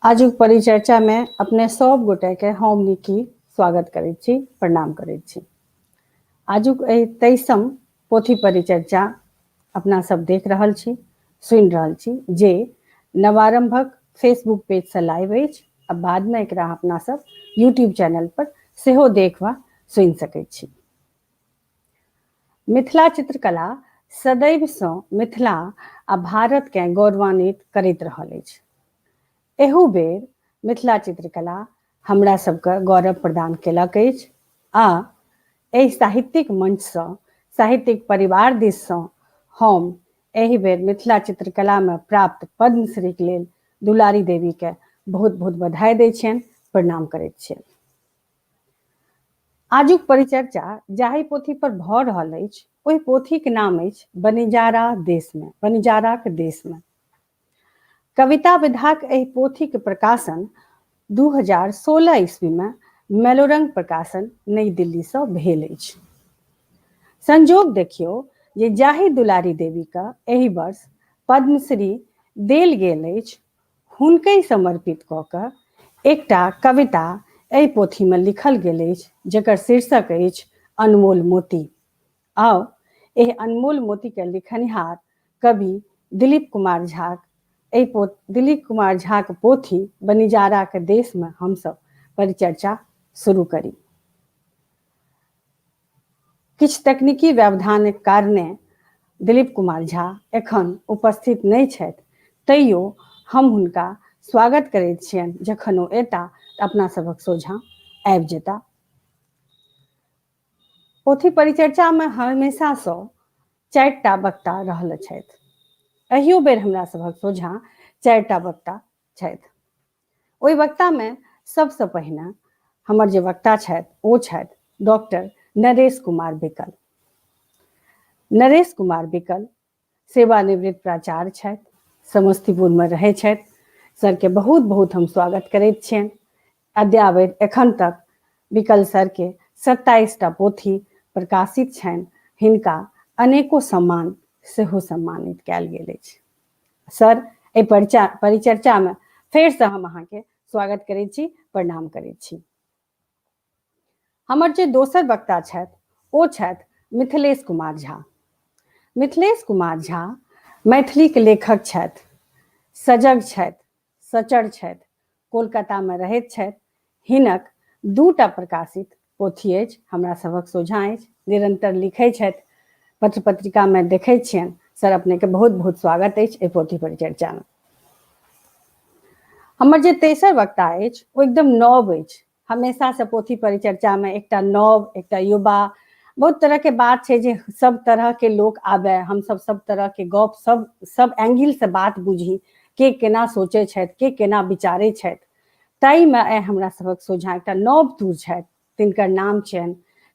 आजुक परिचर्चा में अपने सब गोटे के हम निकी स्वागत करैत छी, प्रणाम करैत छी। आजुक 23म पोथी परिचर्चा अपना सब देख रहल छी, सुनि रहल छी, जे नवारंभक फेसबुक पेज से लाइव अछि आ बाद में एकरा अपना सब यूट्यूब चैनल पर सेहो देख वा सुनि सकैत छी। मिथिला चित्रकला सदैव सँ मिथिला आ भारत के गौरवान्वित करैत रहल अछि। एहू बेर मिथिला चित्रकला हमरा सबके गौरव प्रदान केलक अछि आ एहि साहित्यिक मंच सँ, साहित्यिक परिवार दिस सँ हम एहि बेर मिथिला चित्रकला में प्राप्त पद्मश्री के लेल दुलारी देवी के बहुत बहुत बधाई दै छियनि, प्रणाम करैत छियनि। आजुक परिचर्चा जाहि पोथी पर भऽ रहल अछि ओहि पोथी के नाम अछि बनिजारा देश में, बनिजाराक देश में। कविता विधाक एहि पोथी के प्रकाशन 2016 ईस्वी में मेलोरंग प्रकाशन नई दिल्ली सँ भेल अछि। संजोग देखियौ जे जाहि दुलारी देवी के एहि वर्ष पद्मश्री देल गेल अछि, हुनके समर्पित कऽ कऽ एकटा कविता एहि पोथी में लिखल गेल अछि जेकर शीर्षक अछि अनमोल मोती। आओ एहि अनमोल मोती के लिखनिहार कवि दिलीप कुमार झा दिलीप कुमार झा के पोथी बनिजारा के देश में हम सब परिचर्चा शुरू करी। किछ तकनीकी व्यवधानक कारणे दिलीप कुमार झा एखन उपस्थित नहीं छथि, तैयो हम हुनका स्वागत करैत छियनि, जखन ओ एता अपना सभक सोझाँ आबि जेता। पोथी परिचर्चा में हमेशा सँ 4टा वक्ता रहल छथि। अहियो बेर हमरा सभक सोझाँ 4टा वक्ता छथि। ओहि वक्ता में सबसँ पहिने हमर जे वक्ता छथि ओ छथि डॉक्टर नरेश कुमार विकल। नरेश कुमार विकल सेवानिवृत्त प्राचार्य छथि, समस्तीपुर में रहै छथि। सर के बहुत बहुत हम स्वागत करैत छियनि। अद्यावधि एखन तक विकल सर के 27टा पोथी प्रकाशित छनि। हिनका अनेको सम्मान सेहो सम्मानित कयल गेल अछि। सर एहि परिचर्चा में फेर से हम अहाँ के स्वागत करैत छी, प्रणाम करैत छी। हमर जे दोसर वक्ता छथि ओ छथि मिथिलेश कुमार झा। मिथिलेश कुमार झा मैथिली के लेखक छथि, सजग छथि, सचर छथि, कोलकाता में रहैत छथि। हिनक 2टा प्रकाशित पोथी अछि, हमरा सभक सोझाँ अछि, निरंतर लिखै छथि, पत्र पत्रिका में देखै छियनि। सर अपने के बहुत बहुत स्वागत अछि एहि पोथी परिचर्चा में। हमर जे तेसर वक्ता अछि ओ एकदम नव अछि। हमेशा से पोथी परिचर्चा में एकटा नव, एकटा युवा, बहुत तरह के बात छै जे सब तरह के लोक आबे, हम सब तरह के गप सब एंगल से बात बुझी, के केना सोचे छथि, के केना विचारे छथि। ताई में आइ हमरा सभक सोझाँ एकटा नव तूर छथि, तिनकर नाम छियनि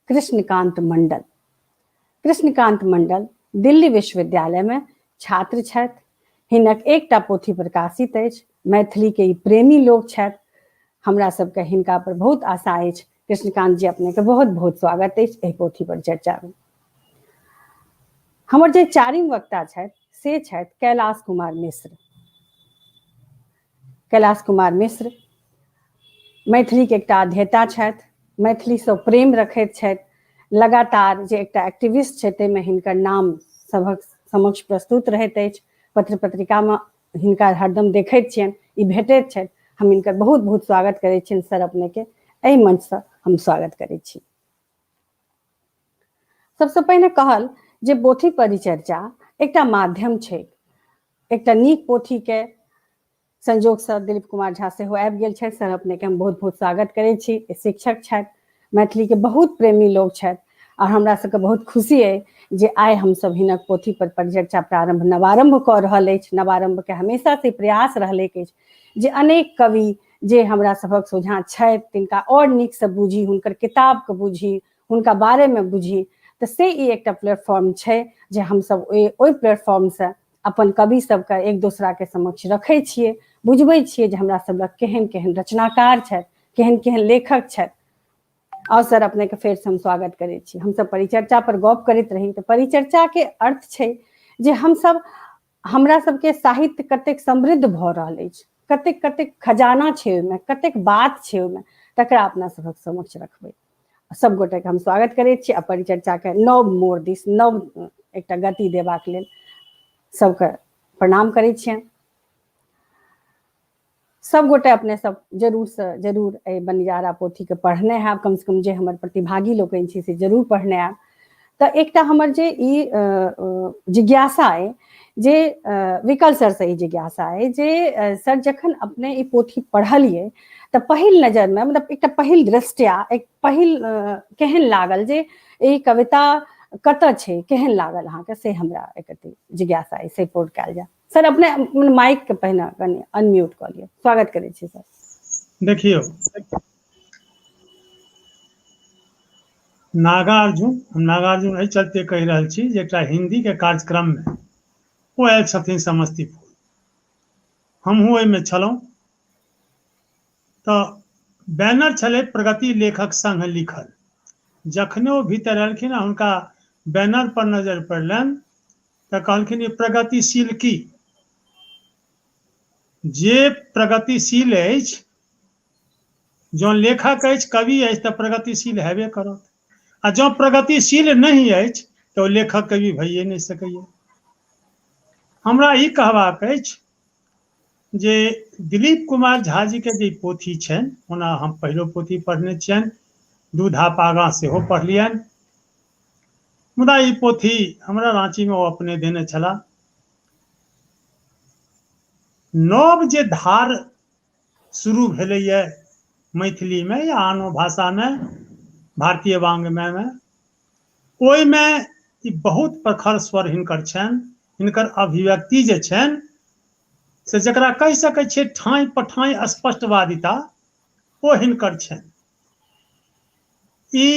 कृष्णकांत मंडल। कृष्णकांत मंडल दिल्ली विश्वविद्यालय में छात्र छथि। हिनक एकटा पोथी प्रकाशित अछि, मैथिली के ई प्रेमी लोक छथि। हमरा सबके हिनका पर बहुत आशा अछि। कृष्णकांत जी अपने के बहुत बहुत स्वागत अछि एहि पोथी परिचर्चा में। हमर जे चारिम वक्ता छथि से छथि कैलाश कुमार मिश्र। कैलाश कुमार मिश्र मैथिली के एकटा अध्येता छथि, मैथिली सँ प्रेम रखैत छथि। लगातार जे एकटा एक्टिविस्ट छथि ताहिमे हिनकर नाम सभक समक्ष प्रस्तुत रहैत अछि। पत्र पत्रिका में हिनका हरदम देखैत छियनि, ई भेटैत छथि। हम हिनकर बहुत बहुत स्वागत करैत छियनि। सर अपने के एहि मंच सँ हम स्वागत करैत छी। सबसँ पहिने कहल जे पोथी परिचर्चा एकटा माध्यम छै। एकटा नीक पोथी के संजोग सँ दिलीप कुमार झा सेहो आबि गेल छथि। सर अपने के हम बहुत बहुत स्वागत करैत छी। शिक्षक छथि, मैथिली के बहुत प्रेमी लोक छथि और हमरा सबके बहुत खुशी अइ जे आइ हमसब हिनक पोथी पर परिचर्चा प्रारंभ नवारंभ कऽ रहल अछि। नवारंभ के हमेशा से प्रयास रहले अछि जे अनेक कवि जे हमरा सभक सोझाँ छथि तिनका और नीक सँ बुझी, हुनकर किताब के बुझी, हुनका बारे में बुझी। तऽ से ई एकटा प्लेटफॉर्म छै जे हमसब ओहि प्लेटफॉर्म से अपन कवि सबके एक दोसरा के समक्ष रखै छियै, बुझबै छियै जे हमरा सब लग केहन केहन रचनाकार छथि, केहन केहन लेखक छथि। और सर अपने के फेर से हम स्वागत करैत छी। हमसब परिचर्चा पर गप करैत रही तऽ परिचर्चा के अर्थ छै जे हमसब, हमरा सबके साहित्य कतेक समृद्ध भऽ रहल अछि, कतेक कतेक खजाना छै ओहिमे, कतेक बात छै ओहिमे, तकरा अपना सभक समक्ष रखबै। सब गोटेके हम स्वागत करैत छी आ परिचर्चाके नव मोड़ दिस, नव एकटा गति देबाक लेल सबके प्रणाम करैत छियनि। सब गोटे अपने सब जरूर से जरूर एहि बनिजारा पोथीके पढ़ने हैब, कम से कम जे हमर प्रतिभागी लोकनि छी से जरूर पढ़ने हैब। तऽ एकटा हमर जे ई जिज्ञासा अइ जे विकल सर से ई जिज्ञासा अइ जे सर जखन अपने ई पोथी पढ़लियै तऽ पहिल नजरमे, मतलब एकटा पहिल दृष्टया, एक पहिल केहन लागल जे ई कविता कतऽ छै, केहन लागल अहाँके, से हमरा एक जिज्ञासा अइ, से पूर्ण कयल जाय। सर अपने माइक के पहिने कनि अनम्यूट कऽ लिअ। स्वागत करै छी सर। देखियौ, नागार्जुन, हम नागार्जुन एहि चलते कहि रहल छी जे एकटा हिंदी के कार्यक्रम में वो आयल छथिन समस्तीपुर, हमहूँ ओहिमे छलहुँ। तऽ बैनर छलै प्रगति लेखक संघ लिखल। जखने ओ भीतर एलखिन हुनका बैनर पर नजर पड़लनि तऽ कहलखिन, ई प्रगतिशील की, जे प्रगतिशील अछि, जँ लेखक अछि, कवि अछि, तऽ प्रगतिशील हेबे करत। आ जँ प्रगतिशील नहीं अछि तऽ लेखक कवि भइए नहीं सकैए। हमरा ई कहबाक अछि जे दिलीप कुमार झा जी के जे पोथी छनि, ओना हम पहिलो पोथी पढ़ने छियनि, दू धाप आगाँ सेहो पढ़लियनि, मुदा ई पोथी हमरा रांची में ओ अपने देने छलाह। नव जे धार शुरू भेलैए मैथिली में या आनो भाषा में, भारतीय वाङ्मय में, ओहिमे ई बहुत प्रखर स्वर हिनकर छनि, हिनकर अभिव्यक्ति जे छनि से जकरा कहि सकै छियै ठाँइ पठाँइ स्पष्टवादिता, ओ हिनकर छनि। ई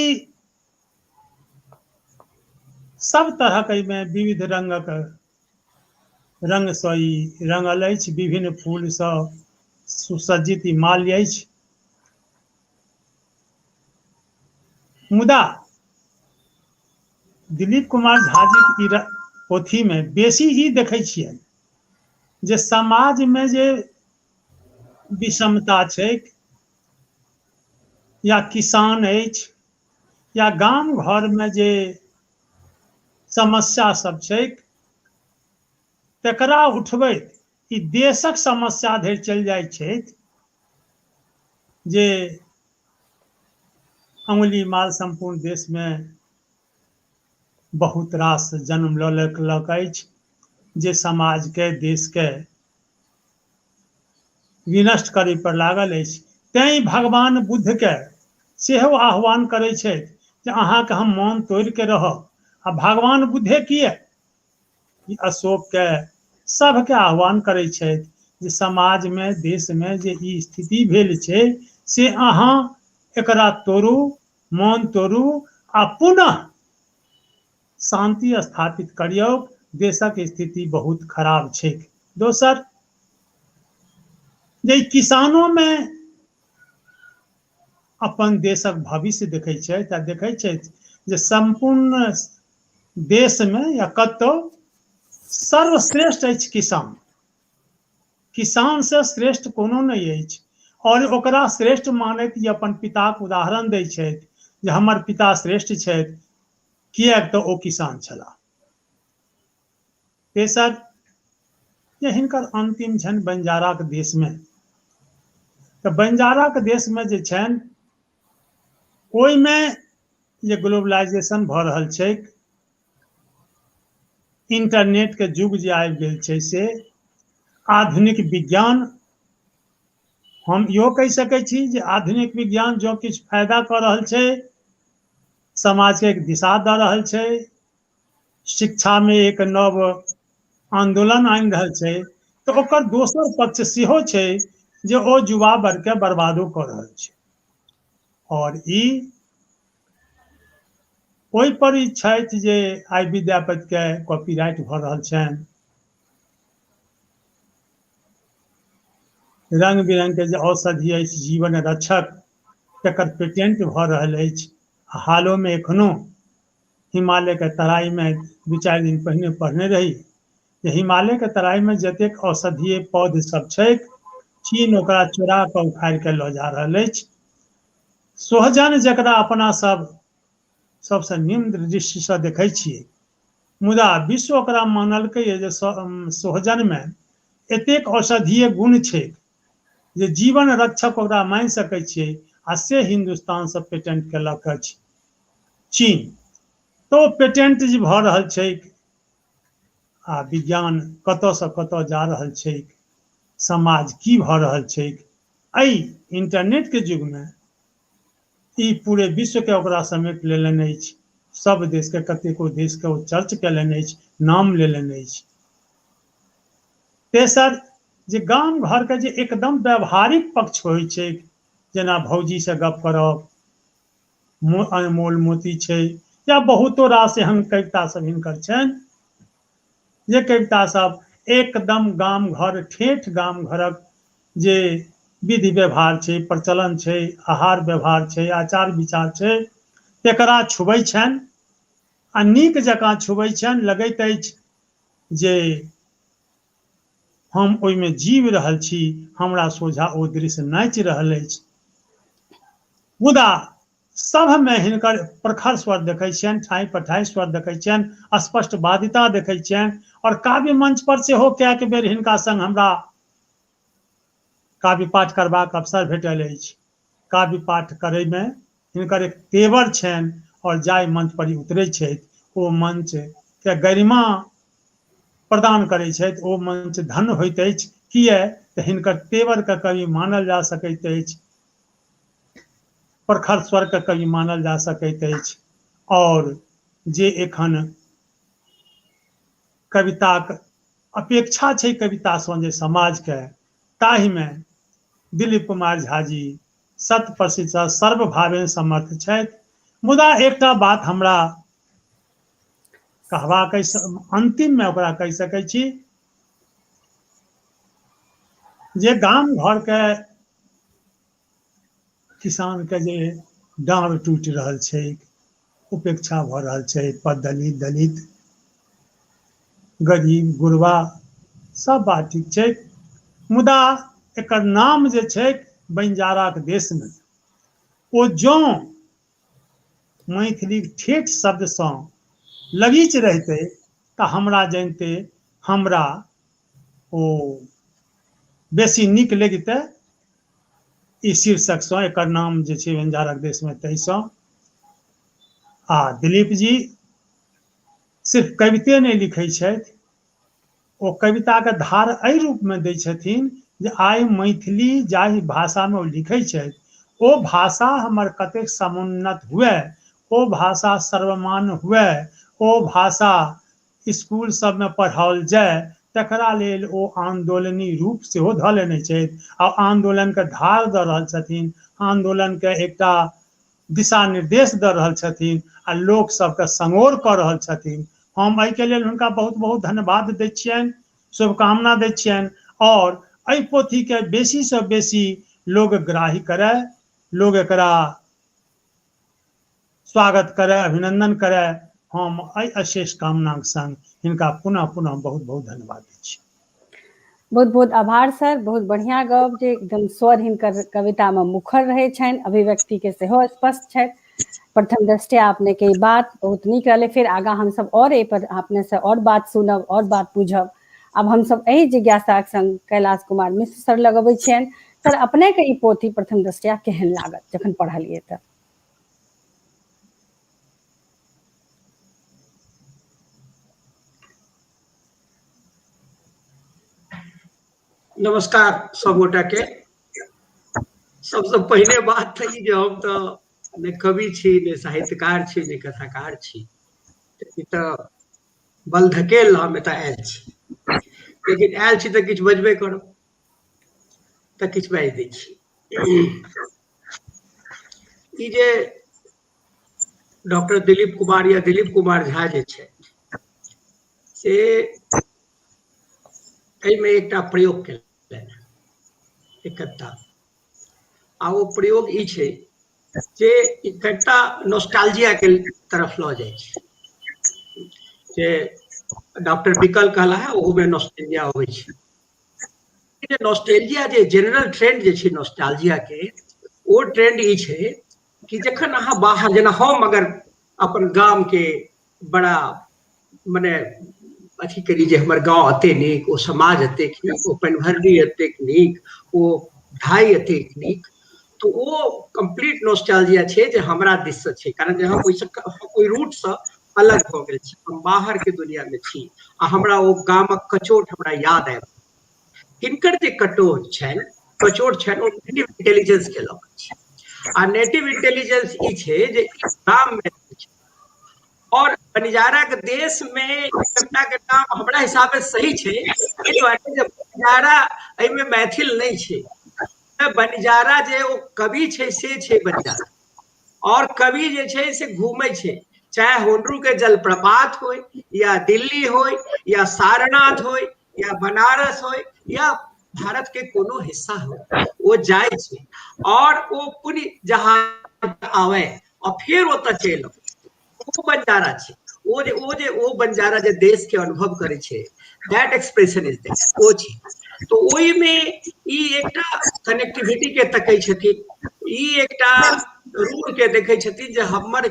सब तरहक एहिमे विविध रंगक रंगसँ ई रंगल अछि, विभिन्न फूलसँ सुसज्जित ई माल्य अछि। मुदा दिलीप कुमार झा जी के पोथी में बेसी ई देखै छियै जे समाज में जे विषमता छै, या किसान अछि, या गाम घर में जे समस्या सब छै, तकरा उठबैत ई देशक समस्या धरि चलि जाइ छै जे अंगुली माल संपूर्ण देश में बहुत रास जन्म लऽ लेलक अछि, जे समाज के, देश के विनष्ट करय पर लागल अछि। तैं भगवान बुद्ध के सेहो आह्वान करै छै जे अहाँके हम मौन तोड़ि के रहब। आ भगवान बुद्धे किए अशोक के, सबके आह्वान करै छै जे समाज में, देश में जे ई स्थिति भेल छै से अहाँ एकरा तोड़ू, मौन तोड़ू आ पुनः शांति स्थापित करियौ। देशक स्थिति बहुत खराब छै। दोसर, जे किसानों में अपन देशक भविष्य देखै छै, तऽ देखै छै जे संपूर्ण देश में या कतौ सर्वश्रेष्ठ अछि किसान। किसान से श्रेष्ठ कोनो नहीं अछि। और ओकरा श्रेष्ठ मानैत ई अपन पिताक उदाहरण दै छथि जे हमर पिता श्रेष्ठ छथि, किएक तऽ ओ किसान छलाह। तेसर, जे हिनकर अंतिम छनि बंजाराक देश में, तऽ बंजाराक देश में जे छनि, ओहिमे जे ग्लोबलाइजेशन भऽ रहल छै, इंटरनेट के युग जे आबि गेल छै, से आधुनिक विज्ञान, हम इहो कहि सकै छी जे आधुनिक विज्ञान जँ किछु फायदा कऽ रहल छै, समाज के एक दिशा दऽ रहल छै, शिक्षा में एक नव आंदोलन आनि रहल छै, तऽ ओकर दोसर पक्ष सेहो छै जे ओ युवा वर्ग के बर्बादो कऽ रहल छै। और ई ओहि पर ई छथि जे आइ विद्यापति के कॉपीराइट भऽ रहल छनि, रंग बिरंग के जे औषधि अछि जीवन रक्षक, तकर पेटेंट भऽ रहल अछि। हालो में एखनो हिमालय के तराई में 2-4 दिन पहिने पढ़ने रही जे हिमालय के तराई में जतेक औषधीय पौध सब छै, चीन ओकरा चोरा कऽ उखाड़ि कऽ लऽ जा रहल अछि। सोहजन जकरा अपना सब सबसँ निम्न दृष्टिसँ देखै छियै, मुदा विश्व ओकरा मानलकै जे सोहजनमे एतेक औषधीय गुण छै जे जीवन रक्षक ओकरा मानि सकै छियै, आ से हिन्दुस्तानसँ पेटेंट केलक अछि चीन। तो पेटेंट जे भऽ रहल छै आ विज्ञान कतयसँ कतय जा रहल छै, समाज की भऽ रहल छै, एहि इंटरनेटके युगमे ई पूरे विश्वके ओकरा समेट लेलनि अछि। सब देशके, कतेको देशके ओ चर्च केलनि अछि, नाम लेलनि अछि। तेसर, जे गाम घरके जे एकदम व्यवहारिक पक्ष होइ छै, जेना भौजीसँ गप करब, अनमोल मोती छै, या बहुतो रास एहन कविता सब हिनकर छनि, जे कविता सब एकदम गाम घर, ठेठ गाम घरक जे विधि व्यवहार छै, प्रचलन छै, आहार व्यवहार छै, आचार विचार छै, तेकरा छुबै छनि, आ नीक जकाँ छुबै छनि। लगैत अछि जे हम ओहिमे जीवि रहल छी, हमरा सोझा ओ दृश्य नाचि रहल अछि। मुदा सभमे हिनकर प्रखर स्वर देखै छियनि, ठाँइ पर ठाँइ स्वर देखै छियनि, स्पष्ट बाधिता देखै छियनि। और काव्य मंच पर सेहो कएक बेर हिनका संग हमरा काव्य पाठ करबाक अवसर भेटल अछि। काव्य पाठ करयमे हिनकर एक तेवर छनि, और जाहि मंच पर ई उतरै छथि, ओ मंच के गरिमा प्रदान करै छथि, ओ मंच धन्य होइत अछि। किया तऽ हिनकर तेवरके कवि मानल जा सकैत अछि, प्रखर स्वरके कवि मानल जा सकैत अछि। और जे एखन कविताक अपेक्षा छै कवितासँ जे समाजके, ताहिमे दिलीप कुमार झा जी 100% सर्वभावेन समर्थ छथि। मुदा एकटा बात हमरा कहबाक अछि, अंतिममे ओकरा कहि सकैत छी, जे गाम घरके किसानके जे डाँड़ टूटि रहल छै, उपेक्षा भऽ रहल छै, दलित दलित, गरीब गुरबा, सब बात ठीक छै, मुदा एकर नाम जे छै बनिजाराक देशमे, ओ जँ मैथिली ठेठ शब्दसँ लगीच रहितै, तऽ हमरा जनिते हमरा ओ बेसी नीक लगितै ई शीर्षकसँ, एकर नाम जे छै बंजारक देशमे, ताहिसँ। आ दिलीप जी सिर्फ कविते नहि लिखै छथि, ओ कविताके धार एहि रूपमे दै छथिन जे आइ मैथिली जाहि भाषामे ओ लिखै छथि, ओ भाषा हमर कतेक समुन्नत हुए, ओ भाषा सर्वमान्य हुए, ओ भाषा स्कूल सबमे पढ़ाओल जाय, तकरा लेल ओ आंदोलनी रूप सेहो धऽ लेने छथि, आ आंदोलनके धार दऽ रहल छथिन, आंदोलनके एकटा दिशा निर्देश दऽ रहल छथिन, आ लोक सबके संगोर कऽ रहल छथिन। हम एहिके लेल हुनका बहुत बहुत धन्यवाद दै छियनि, शुभकामना दै छियनि। और एहि पोथीके बेसीसँ बेसी लोग ग्राही करय, लोग एकरा स्वागत करय, अभिनंदन करय, हम एहि अशेष कामनाक संग हिनका पुनः पुनः बहुत बहुत धन्यवाद दै छी। बहुत बहुत आभार सर, बहुत बढ़िया गप, जे एकदम स्वर हिनकर कवितामे मुखर रहै छनि, अभिव्यक्तिके सेहो स्पष्ट छथि। प्रथम दृष्टया अपने के ई बात बहुत नीक रहलै। फिर आगाँ हमसब और एहि पर अपने से और बात सुनब, और बात बुझब। आब हमसब एहि जिज्ञासाक संग कैलाश कुमार मिश्र सर लग अबै छियनि। सर, अपनेके ई पोथी प्रथम दृष्टया केहन लागत जखन पढ़लियै तऽ? नमस्कार सब गोटा के। सबसे पहले बात था जे हम तो ने कवि छी, ने साहित्यकार छी, ने कथाकार छी, ई तऽ बल धकेल हम एतऽ आयल छी। लेकिन आयल छी तऽ किछु बजबे करब, तऽ किछु बाजि दै छी। ई जे डॉक्टर दिलीप कुमार या दिलीप कुमार झा जे छै, से एहिमे एकटा प्रयोग केलनि, एकटा आ ओ प्रयोग ई छै जे एकटा नॉस्टैल्जिया के तरफ लऽ जाइ छै, जे डॉक्टर विकल कहला है, ओहूमे नॉस्टैल्जिया अबै छै। जे नॉस्टैल्जिया जे जनरल ट्रेंड जे छै नॉस्टैल्जिया के ओ ट्रेंड ई छै कि जखन अहाँ बाहर जेना हम अगर अपन गाम के बड़ा मने अथी करी जे हमर गाँव एते नीक, ओ समाज एतेक नीक, ओ पानिभरनी एतेक नीक, ओ ढाई एतेक नीक, तो ओ कंप्लीट नॉस्टैल्जिया छै जे हमरा दिस से छै, कारण जे हम ओइ रूट से अलग भ गेल छी, हम बाहर के दुनिया में छी आ हमरा ओ गामक कचोट हमरा याद आबि हिनकर जे कचोट छनि ओ नेटिव इंटेलिजेंस के लऽ कऽ छै आ नेटिव इंटेलिजेंस ई छै जे ई गाम में छै और बनिजारा के देश में कविता के नाम हमरा हिसाब से सही छै, एहि दुआरे जे बनिजारा एहिमे मैथिल नहीं छै। बनिजारा जे ओ कवि छै से छै बनिजारा, और कवि जे छै से घूमै छै, चाहे होन्नरू के जलप्रपात होय या दिल्ली होय या सारनाथ होय या बनारस होय या भारत के कोनो हिस्सा हो, वो जाय छै और वो पूरी जहाज आवे और फिर ओतऽ चलि आबै, वो बंजारा छै। ओ बंजारा जे देश के अनुभव करे छै, दैट एक्सप्रेशन इज देयर, ओ छै। तो ओहि में ई एकटा कनेक्टिविटी के तकै छथिन, ई एकटा रूल के देखे छथिन जे हमर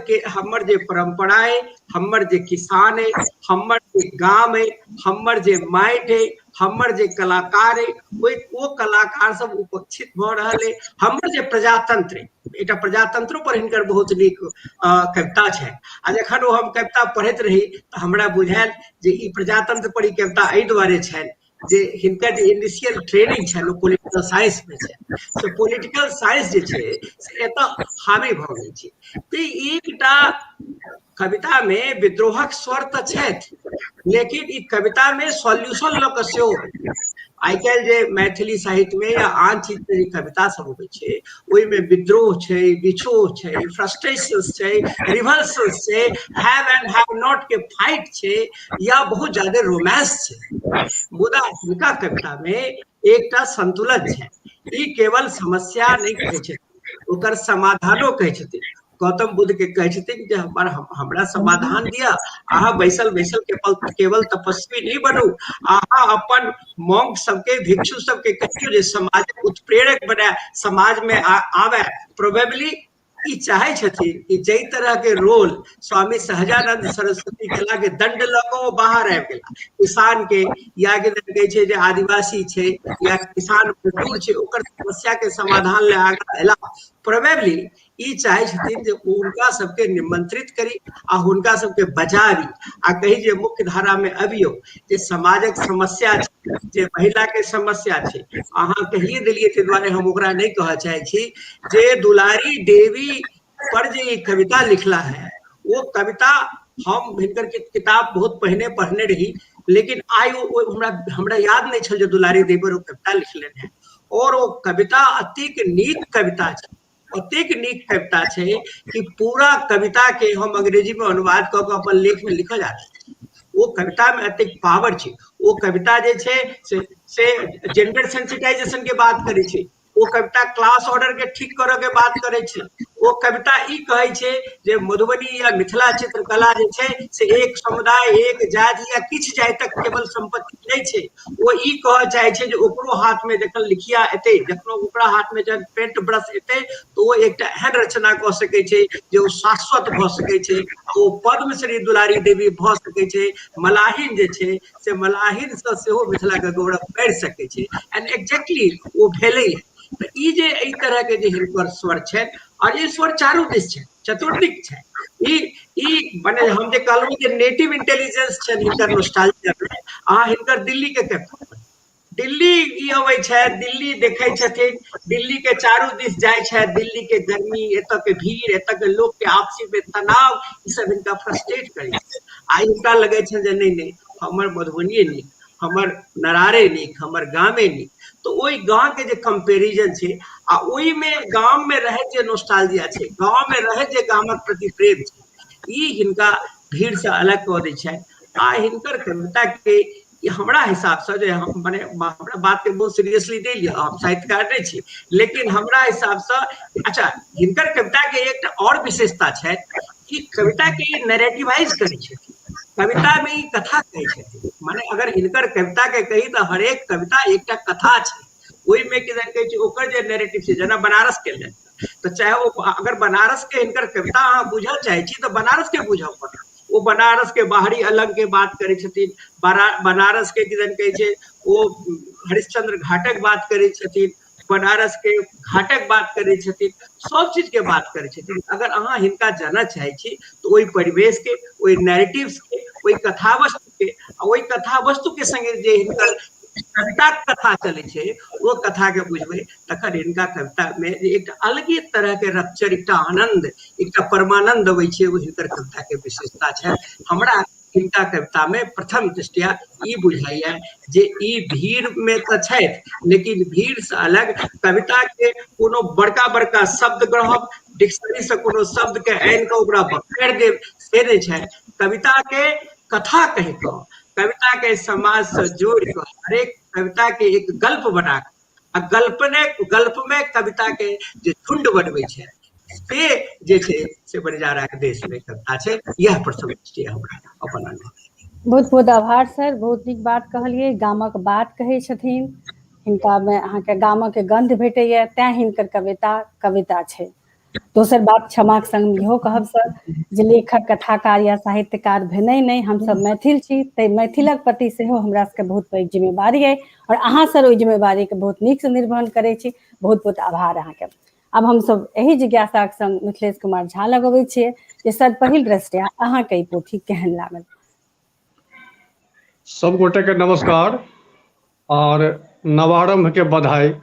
जे परंपरा है, हमर जे किसान है, हमर जे गाम है, हमर जे माटि है, हमर जे कलाकार है, वो कलाकार सब उपेक्षित भ रहल है, हमर जे प्रजातंत्र है, एकटा प्रजातंत्रो पर हिनकर बहुत नीक कविता छै। आ जखन हम कविता पढ़ैत रही तऽ हमरा बुझायल जे ई प्रजातंत्र पर ई कविता एहि दुआरे छनि जे हिनकर जे इनिशियल ट्रेनिंग छनि ओ पॉलिटिकल साइंस में छै, से पॉलिटिकल साइंस जे छै से एतऽ हावी भऽ गेल छै। तऽ एकटा कविता में विद्रोहक स्वर तऽ छथि, लेकिन ई कविता में सॉल्यूशन लऽ कऽ सेहो आइ काल्हि जे मैथिली साहित्य में या आन चीज में जे कविता सब होबै छै ओहिमे विद्रोह छै, विछोह छै, फ्रस्ट्रेशंस छै, रिवल्सन्स छै, हैव एंड हैव नॉट के फाइट छै या बहुत ज्यादा रोमांस छै। मुदा हिनका कविता में एकटा संतुलन छै, ई केवल समस्या नहीं कहै छथिन, ओकर समाधानो कहै छथिन। गौतम बुद्ध के कहै छथिन जे हमरा समाधान दिया, अहाँ बैसल बैसल केवल तपस्वी नहीं बनू, अहाँ अपन मॉन्क सबके, भिक्षु सबके कहियो जे समाज उत्प्रेरक बने, समाज में आवे। प्रोबेबली ई चाहे छथिन कि जई तरह के रोल स्वामी सहजानंद सरस्वती केला के दंड लऽ कऽ बाहर आबि गेला, किसान के या कहै छै जे आदिवासी छै या किसान मजदूर छै ओकर समस्या के समाधान ले आगा एला। प्रोबेबली ई चाहे छथिन जे हुनका सबके निमंत्रित करी आ हुनका सबके बजाबी आ कही जे मुख्य धारा में अबियो, जे समाजक समस्या छै, जे महिला के समस्या छै, अहाँ कहिए देलिए ताहि दुआरे हम ओकरा नहीं कह चाहे छी जे दुलारी देवी पर जे ई कविता लिखला है, वो कविता हम हिनकर के किताब बहुत पहिने पढ़ने रही, लेकिन आई हमरा याद नहीं छल जे दुलारी देवी पर वो कविता लिखले है, और वो कविता अतिक नीक कविता छै, अतेक नीक कविता छै कि पूरा कविता के हम अंग्रेजी में अनुवाद कऽ के अपन लेख में लिखल जा रहल छै। वो कविता में अतेक पावर छै, वो कविता जे छै से जेंडर सेंसिटाइजेशन के बात करे छै, वो कविता क्लास ऑर्डर के ठीक करऽ के बात करे छै, वो कविता ई कहै छै जे मधुबनी या मिथिला चित्रकला जे छै से एक समुदाय, एक जाति या किछ जातिक केवल संपत्ति नहीं छै। वो ई कहऽ चाहे छै जे ओकरो हाथ में जखन लिखिया एतै, जखन ओकरा हाथ में जब पेंट ब्रश एतै तो वो एकटा एहन रचना कऽ सकै छै जे ओ शाश्वत भऽ सकै छै, ओ पद्मश्री दुलारी देवी भऽ सकै छै। मलाहिन जे छै से मलाहिन से सेहो मिथिला के गौरव बढ़ि सकै छै, एंड एग्जैक्टली वो भेलै। तऽ ई जे एहि तरह के जे हिनकर स्वर छै, और ये स्वर चारू दिस छै, चतुर्दिक छै, ई माने हम जे कहलहुँ जे नेटिव इंटेलिजेंस छै हिनकर नॉस्टैल्जिया में। अहाँ हिनकर दिल्ली के कविता पढ़ी, दिल्ली ई अबै छै, दिल्ली देखै छथिन, दिल्ली के चारू दिस जाय छै, दिल्ली के गर्मी, एतऽ के भीड़, एतऽ के लोग के आपसी में तनाव, ई सब हिनका फ्रस्ट्रेट करै छै। आई हिनका लगे छै जे नहीं हमर मधुबनी नीक, हमर नरारे नीक, हमर गामे नीक। तो ओहि गाँव के जे कंपेरिजन छै आ ओहि में गाँव में रहे जे नॉस्टैल्जिया छै, गाँव में रहे जे गामक प्रति प्रेम छै, ई हिनका भीड़ से अलग कऽ दै छै। आ हिनकर कविता के हमरा हिसाब से जे हम माने हमरा बात के बहुत सीरियसली नहीं लिया, हम साहित्यकार नहीं छी, लेकिन हमरा हिसाब से अच्छा हिनकर कविता के एक और विशेषता छै कि कविता के नैरेटिवाइज करै छथिन, कविता में ई कथा कहै छथिन। माने अगर हिनकर कविता के कही तो हरेक कविता एकटा कथा छै, ओहि में किधर कहे छै ओकर जे नैरेटिव छै जेना बनारस के लेल तो चाहे वो अगर बनारस के हिनकर कविता अहाँ बुझल चाहे छी तो बनारस के बुझब पड़त। वो बनारस के बाहरी अलग के बात करे छथिन, बनारस के किदन कहे छै वो हरिश्चंद्र घाटक बात करे छथिन, बनारस के घाटक बात करे छथिन, सब चीज के बात करे छथिन। अगर अहाँ हिनका जानना चाहे छी तो ओहि परिवेश के, ओहि नैरेटिव्स के, ओहि कथावस्तु के, ओहि कथावस्तु के संगे जे हिनकर कविता कथा चले छै वो कथा के बुझबे तखन हिनका कविता में एक अलगे तरह के रप्चर, एक आनंद, एक परमानंद अबै छै। वो हिनकर कविता के विशेषता छै। हमरा हिनका कविता में प्रथम दृष्टिया ई बुझाइया जे ई भीड़ में तो छै लेकिन भीड़ से अलग कविता के कोनो बड़का बड़का शब्द गढ़ब, डिक्शनरी से कोनो शब्द के आनि के ओकरा बखेर देब से नहीं छै। कविता के कथा कह के, कविता के समाज से जोड़ के, हरेक कविता के एक गल्प बना के, गल्प में कविता के जे झुंड बनबै छै से जे छै से बंजारा के देश में कविता छै। यह प्रथम दृष्टि हमरा अपन अनुभव। बहुत बहुत आभार सर, बहुत नीक बात कहलिए। गामक बात कहै छथिन, हिनका में अहाँके गामक गंध भेटैया, तैं हिनकर कविता कविता छै। दोसर बात क्षमाक संग इहो कहब सर जे लेखक, कथाकार या साहित्यकार भेनै नहीं, हमसब मैथिल छी, तै मैथिलक प्रति सेहो हमरा सबके बहुत पैघ जिम्मेवारी अइ और अहाँ सर ओहि जिम्मेवारी के बहुत नीक से निर्वहन करै छी। बहुत बहुत आभार अहाँके। अब हमसब एही जिज्ञासाक संग मिथिलेश कुमार झा लग अबै छियै जे सर पहिल दृष्टया अहाँके ई पोथी केहन लागल। सब गोटे के नमस्कार और नवारंभ के बधाई।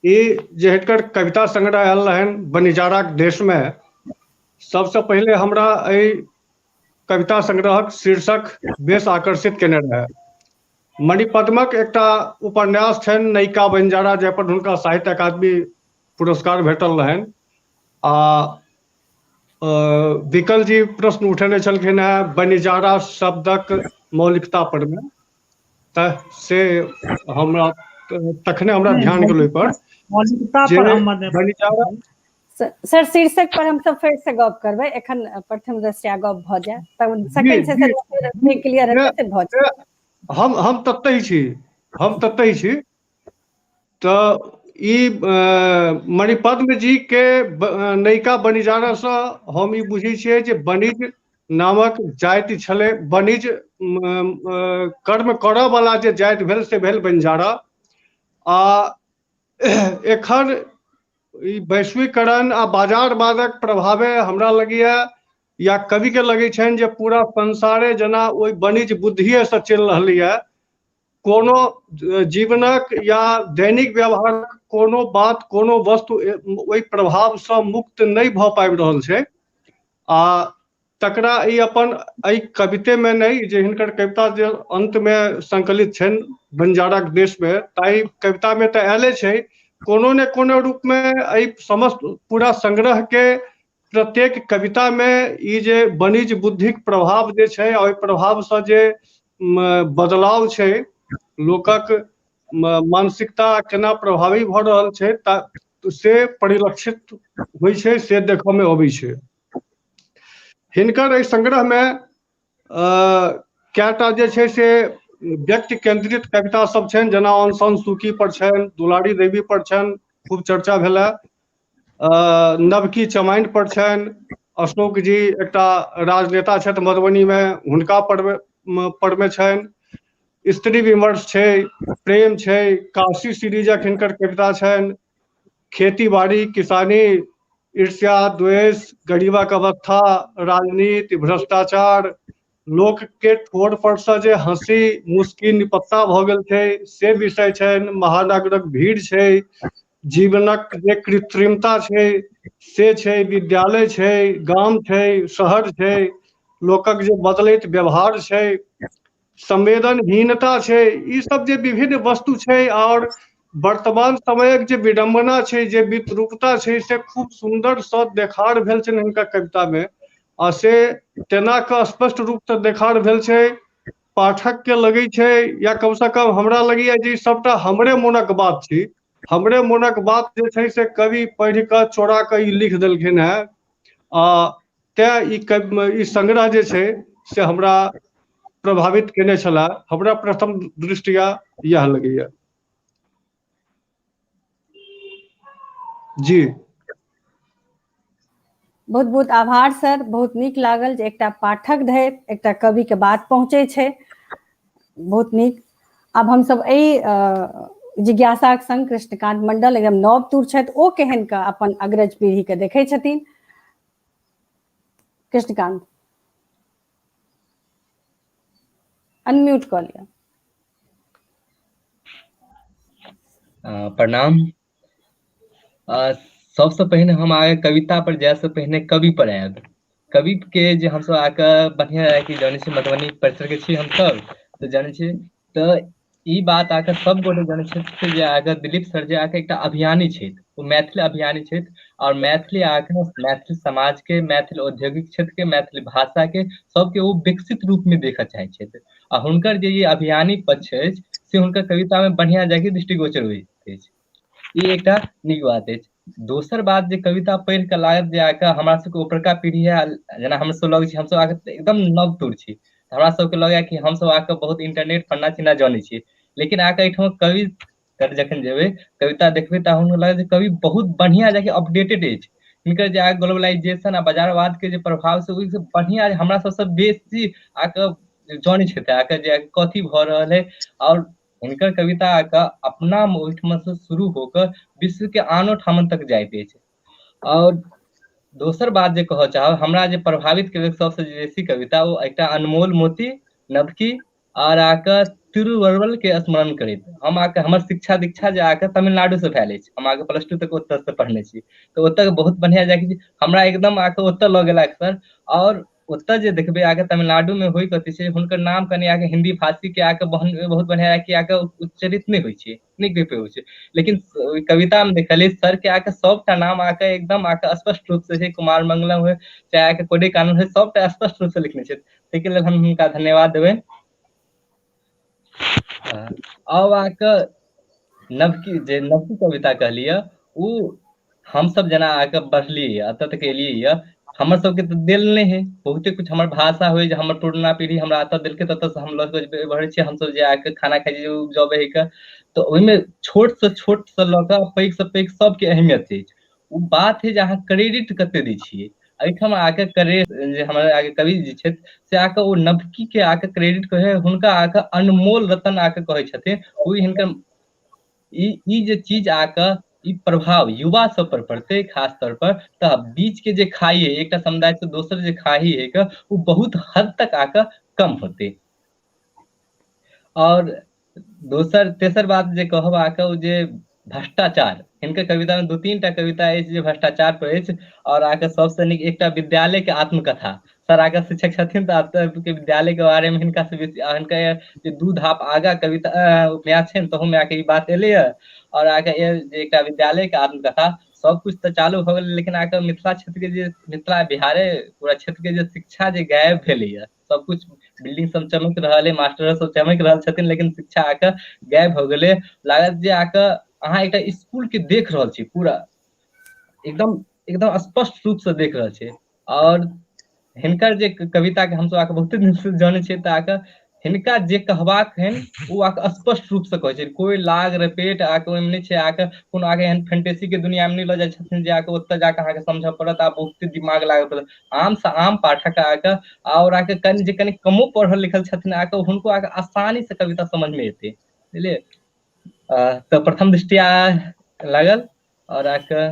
ये जे हिनकर कविता संग्रह आयल रहन बनिजाराक देश में, सबसे पहले हमरा एहि कविता संग्रहक शीर्षक बेस आकर्षित केने रहे। मणिपद्मक एकटा उपन्यास छनि नयिका बनिजारा, जाहि पर हुनका साहित्य अकादमी पुरस्कार भेटल रहनि। विकल जी प्रश्न उठेने छलखिन हैं बनिजारा शब्दक मौलिकता पर में, से हमरा तखने हमरा ध्यान गेल ओहि पर जे बनिजारा। सर शीर्षक पर हम सब फिर से गप करबै, एखन प्रथम दृष्टया गप भ जाय तब सेकंड से सर क्लियर हेतै से भ जाय। हम ततै छी तो ई मणिपद्म जी के नयिका बनिजारा से हम ई बुझै छियै जे बनिज नामक जाति छलै। बनिज कर्म करऽ वाला जे जाति भेल से भेल बनिजारा। आ एखन ई वैश्वीकरण आ बाजारवादक प्रभावे हमरा लगैया या कवि के लगे छनि जे पूरा संसारे जेना ओहि बनिज बुद्धिये से चलि रहलैया। कोनो जीवनक या दैनिक व्यवहारक कोनो बात, कोनो वस्तु ओहि प्रभाव से मुक्त नहीं भ पाबि रहल छै। आ तकरा ई अपन एहि कविते में नहीं जे हिनकर कविता जे अंत में संकलित छनि बनिजाराक देश में, ताहि कविता में तऽ आयले छै कोनो ने कोनो रूप में। एहि समस्त पूरा संग्रह के प्रत्येक कविता में ई जे बनिज बुद्धिक प्रभाव जे छै, ओहि प्रभाव से जे बदलाव छै, लोकक मानसिकता केना प्रभावी भ रहल छै से परिलक्षित होइ छै, से देखऽ में अबै छै। हिनकर एहि संग्रह में कएटा जे छै से व्यक्ति केंद्रित कविता सब छनि, जेना ऑन सान सूकी पर छनि, दुलारी देवी पर छनि, खूब चर्चा भेला। नवकी चमाइन पर छनि, अशोक जी एकटा राजनेता छथि मधुबनी में, हुनका पर में छनि। स्त्री विमर्श छै, प्रेम छै, काशी सीरीजक हिनकर कविता छनि, खेती बाड़ी, किसानी, ईर्ष्या, द्वेष, गरीबक अवस्था, राजनीति, भ्रष्टाचार, लोक के ठोर पर से जे हंसी मुस्की निपत्ता भ गेल छै से विषय छनि। महानगरक भीड़ छै, जीवनक जे कृत्रिमता छै से छै, विद्यालय छै, गाम छै, शहर छै, लोकक जे बदलैत व्यवहार छै, संवेदनहीनता छै, ई सब जे विभिन्न वस्तु छै और वर्तमान समयक जे विडंबना छै, जे विद्रूपता छै, से खूब सुंदर सँ देखार भेल छै हिनका कविता में। आ से तेना के स्पष्ट रूप से देखार भेल छै, पाठक के लगे छै या कम से कम हमरा लगैया जे सबटा हमरे मोनक बात छी। हमरे मोनक बात जे छै से कवि पढ़ि कऽ चोरा कऽ ई लिख देलखिन हैं। आ तें ई संग्रह जे छै से हमरा प्रभावित केने छला, हमरा प्रथम दृष्टिया यह लगैया। जी बहुत बहुत आभार सर, बहुत नीक लागल जे एकटा पाठक धरि एकटा कवि के बात पहुँचे छै, बहुत नीक। आब हमसब एहि जिज्ञासाक संग कृष्णकांत मंडल एकदम नव तूर छथि, ओ केहन के अपन अग्रज पीढ़ी के देखै छथिन। कृष्णकांत अनम्यूट कऽ लिअ। प्रणाम। सबसे पहिने हम आगे कविता पर जाए से पहिने कवि पर आयब। कवि के जे हमसब आके बढ़िया कि जानै छी मधुबनी परिसर के छी हमसब, तो जानै छी तो ई बात आके सब गोटे जानै छथि जे आके दिलीप सर जे आके एकटा अभियानी छथि, वो मैथिली अभियानी छथि, और मैथिली आके मैथिली समाज के, मैथिली औद्योगिक क्षेत्र के, मैथिली भाषा के सबके वो विकसित रूप में देखऽ चाहै छथि। आ हुनकर जे ई अभियानी पक्ष अछि से हुनकर कविता में बढ़िया जाके दृष्टिगोचर होइत अछि। ई एकटा नीक बात अछि। दोसर बात जे कविता पढ़ि के लागत जे आके हमरा सबके ऊपरका पीढ़ी है, जेना हम सब लगे छी, हम सब आके एकदम नव तूर छी, हमरा सबके लगे कि हम सब आके बहुत इंटरनेट फन्ना चिन्ना जानै छी, लेकिन आके एहिठाम कवि कर जखन जेबै कविता देखबै तऽ हमरा लागत जे कवि बहुत बढ़िया जाके अपडेटेड अछि। हिनकर जे आके ग्लोबलाइजेशन आ बाजारवाद के जे प्रभाव से ओहि से बढ़िया हमरा सबसे बेसी आके जानै छथि आके जे कथी भऽ रहल है, और हिनकर कविता आके अपना ओहिठाम से शुरू होकर विश्व के आनो ठामन तक जाइत अछि। और दोसर बात जे कहऽ चाहब, हमरा जे प्रभावित केलक सबसे बेसी कविता ओ एकटा अनमोल मोती, नवकी और आके तिरुवरुल के स्मरण करैत। हम आके हमर शिक्षा दीक्षा जे आके तमिलनाडु से भेल अछि, हम आके +2 तक ओतऽ से पढ़ने छी, तो ओतऽ बहुत बढ़िया जाके हमरा एकदम आके ओतऽ लऽ गेलक सर। और ओतऽ जे देखबै आके तमिलनाडु में होइ कथी छै, हुनकर नाम कनि आके हिंदी भाषी के आके बहुत बढ़िया कि आके उच्चरित नहीं होइ छै, नहीं कहि पे होइ छै, लेकिन कविता में देखलिए सर के आके सबटा नाम आके एकदम आके स्पष्ट रूप से छै, कुमार मंगलम हो चाहे आके कोडे कानून है, सबटा स्पष्ट रूप से लिखने छै, ताहि लेल हम हुनका धन्यवाद देबै। अब आके नवकी कविता कहलिए उ हम सब जना आके बढ़लिए अतऽ तक एलिए, हमर सबके तऽ दिल नहीं है, बहुते कुछ हमर भाषा हो, हमर पुरना पीढ़ी हमरा अतऽ देलकै, ततऽ से हम लऽ के बढ़ै छियै, हम सब जे आके खाना खाइ छियै उपजबै है के, तो ओहिमे छोट से लऽ के पैघ से पैघ सबके अहमियत है। उ बात है जे अहाँ क्रेडिट कते दै छियै, एहिठाम आके जे हमारे आगे कवि जी छथि से आके ओ नवकी के आके क्रेडिट कहे, हुनका आके अनमोल रतन आके कहै छथिन। ओ हिनकर ई जे चीज आके ई प्रभाव युवा सब पर पड़ते खास तौर पर, तऽ बीच के जे खाई है एक समुदाय से दोसर जे खाई है के, वो बहुत हद तक आके कम होते। और तेसर बात जे कहब आके ओ जे भ्रष्टाचार, हिनकर कविता में 2-3 टा कविता अछि जे भ्रष्टाचार पर अछि, और आके सबसे नीक एकटा विद्यालय के आत्मकथा। सर आगे शिक्षक छथिन तऽ के विद्यालय के बारे में हिनका से बेसी हिनका जे दू धाप आगा कविता उपन्यास छै, तहू में आके ई बात एले है। और आगे जे एकटा विद्यालय के आत्मकथा, सब कुछ तो चालू हो गेल, लेकिन आके मिथिला क्षेत्र के जे मिथिला बिहारे पूरा क्षेत्र के जे शिक्षा जे गायब भेलै है, सब कुछ बिल्डिंग सब चमक रहल है, मास्टर सब चमक रहल छथिन, लेकिन शिक्षा आके गायब हो गेलै। लागत जे आके अहाँ एकटा स्कूल के देख रहल छी, पूरा एकदम स्पष्ट रूप से देख रहल छी। और हिनकर जे कविता के हम सब आके बहुते दिन से जाने छियै, तऽ आके हिनका जे कहबाक है वो आके स्पष्ट रूप से कहै छै, कोई लाग रपेट आके ओहिमे नहीं छै, आके कोनो आके एहन फैंटेसी के दुनिया में नहीं लऽ जाइ छथिन जे आके ओतऽ जाके अहाँके समझ पड़त आ बहुते दिमाग लागऽ पड़त। आम से आम पाठक आके और आके कनि कमो पढ़ल लिखल छथिन, आके हुनको आके आसानी से कविता समझ में एते, बुझलिए। तो प्रथम दृष्टिया लागल और आके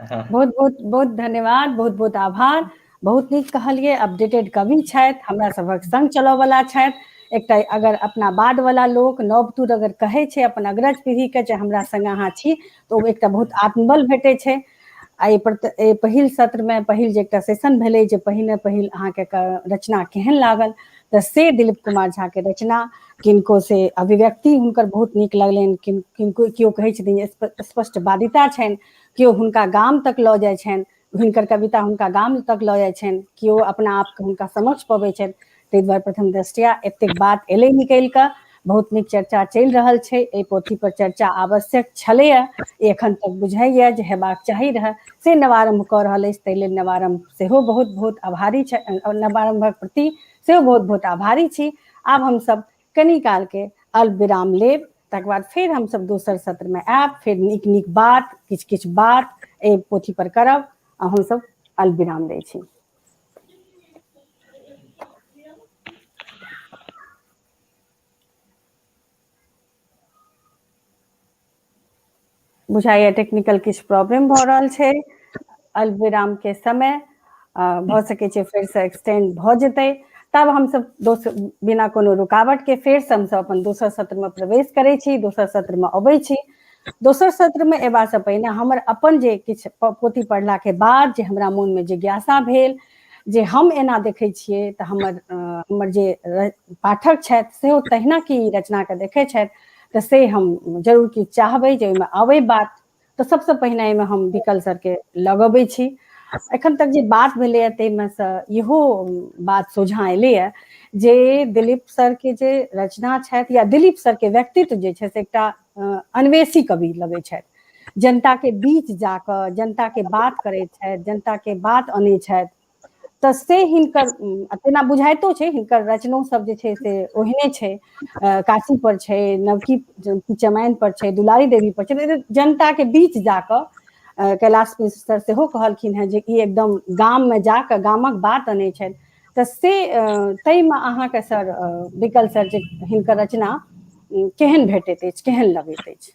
हाँ बहुत धन्यवाद, बहुत बहुत आभार, बहुत नीक कहलिए। अपडेटेड कवि छथि, हमरा सभक संग चलऽ वाला छथि। एकटा अगर अपना बाद वाला लोक नवतुर अगर कहै छै अपन अग्रज पीढ़ी के जे हमरा संग अहाँ छी, तऽ ओ एकटा बहुत आत्मबल भेटै छै। एहि पहिल सत्र में पहिल जे एकटा सेशन भेलै जे पहिल अहाँके रचना केहन लागल, तऽ से दिलीप कुमार झा के रचना, किनको से अभिव्यक्ति हुनकर बहुत नीक लगलनि, किनको केओ कहै छथिन स्पष्ट बादिता छनि, केओ हुनका गाम तक लऽ जाइ छनि, हुनकर कविता हुनका गाम तक लऽ जाइ छनि, केओ अपना आपके हुनका समक्ष पबै छनि। ताहि दुआरे प्रथम दृष्टया एतेक बात एलै निकलि कऽ, बहुत नीक चर्चा चलि रहल छै। एहि पोथी पर चर्चा आवश्यक छलैए, एखन तक बुझाइए जे हेबाक चाही रहए, से नवारम्भ कऽ रहल अछि। ताहि लेल नवारम्भ सेहो बहुत बहुत आभारी छै, नवारम्भक प्रति से बहुत बहुत आभारी छी। आब हम सब कनी काल के अल्प विराम लेब, तकर बाद फिर हम सब दोसर सत्र में आयब, फिर नीक नीक बात किछ किछ बात ए पोथी पर करब। हम सब अल्प विराम दै छी। बुझाइए टेक्निकल किछु प्रॉब्लम भऽ रहल छै। अल्प विराम के समय भऽ सकै छै फेर से एक्सटेंड भऽ जेतै। तब हम सब दोसर बिना कोनो रुकावट के फेर से हम सब अपन दोसर सत्र में प्रवेश करै छी, दोसर सत्र में अबै छी। दोसर सत्र में एबा से पहिने हमर अपन जे किछु पोथी पढ़ला के बाद जे हमरा मोन में जिज्ञासा भेल जे हम एना देखै छियै तऽ हमर जे पाठक छथि सेहो तहिना की रचना के देखै छथि, तऽ से हम जरूर कि चाहबै जे ओहिमे आबै बात। तऽ सबसे पहिने एहिमे हम विकल सर के लगबै छी। एखन तक जे बात भेलैए ताहिमे से इहो बात सोझाँ एलैए जे दिलीप सर के जे रचना छथि या दिलीप सर के व्यक्तित्व जे छै से एकटा अन्वेषी कवि लगै छथि। जनता के बीच जाकऽ जनता के बात करैत छथि, जनता के बात अनै छथि। तऽ से हिनकर तेना बुझाइतो छै, हिनकर रचनो सब जे छै से ओहने छै। काशी पर छै, नवकी चमाइन पर छै, दुलारी देवी पर छै। जनता के बीच जाकऽ कैलाश मिश्र सर सेहो कहलखिन हेँ जे ई एकदम गाम में जाकऽ गामक बात अनै छथि। तऽ से ताहिमे अहाँके सर विकल सर जे हिनकर रचना केहन भेटैत अछि, केहन लगैत अछि?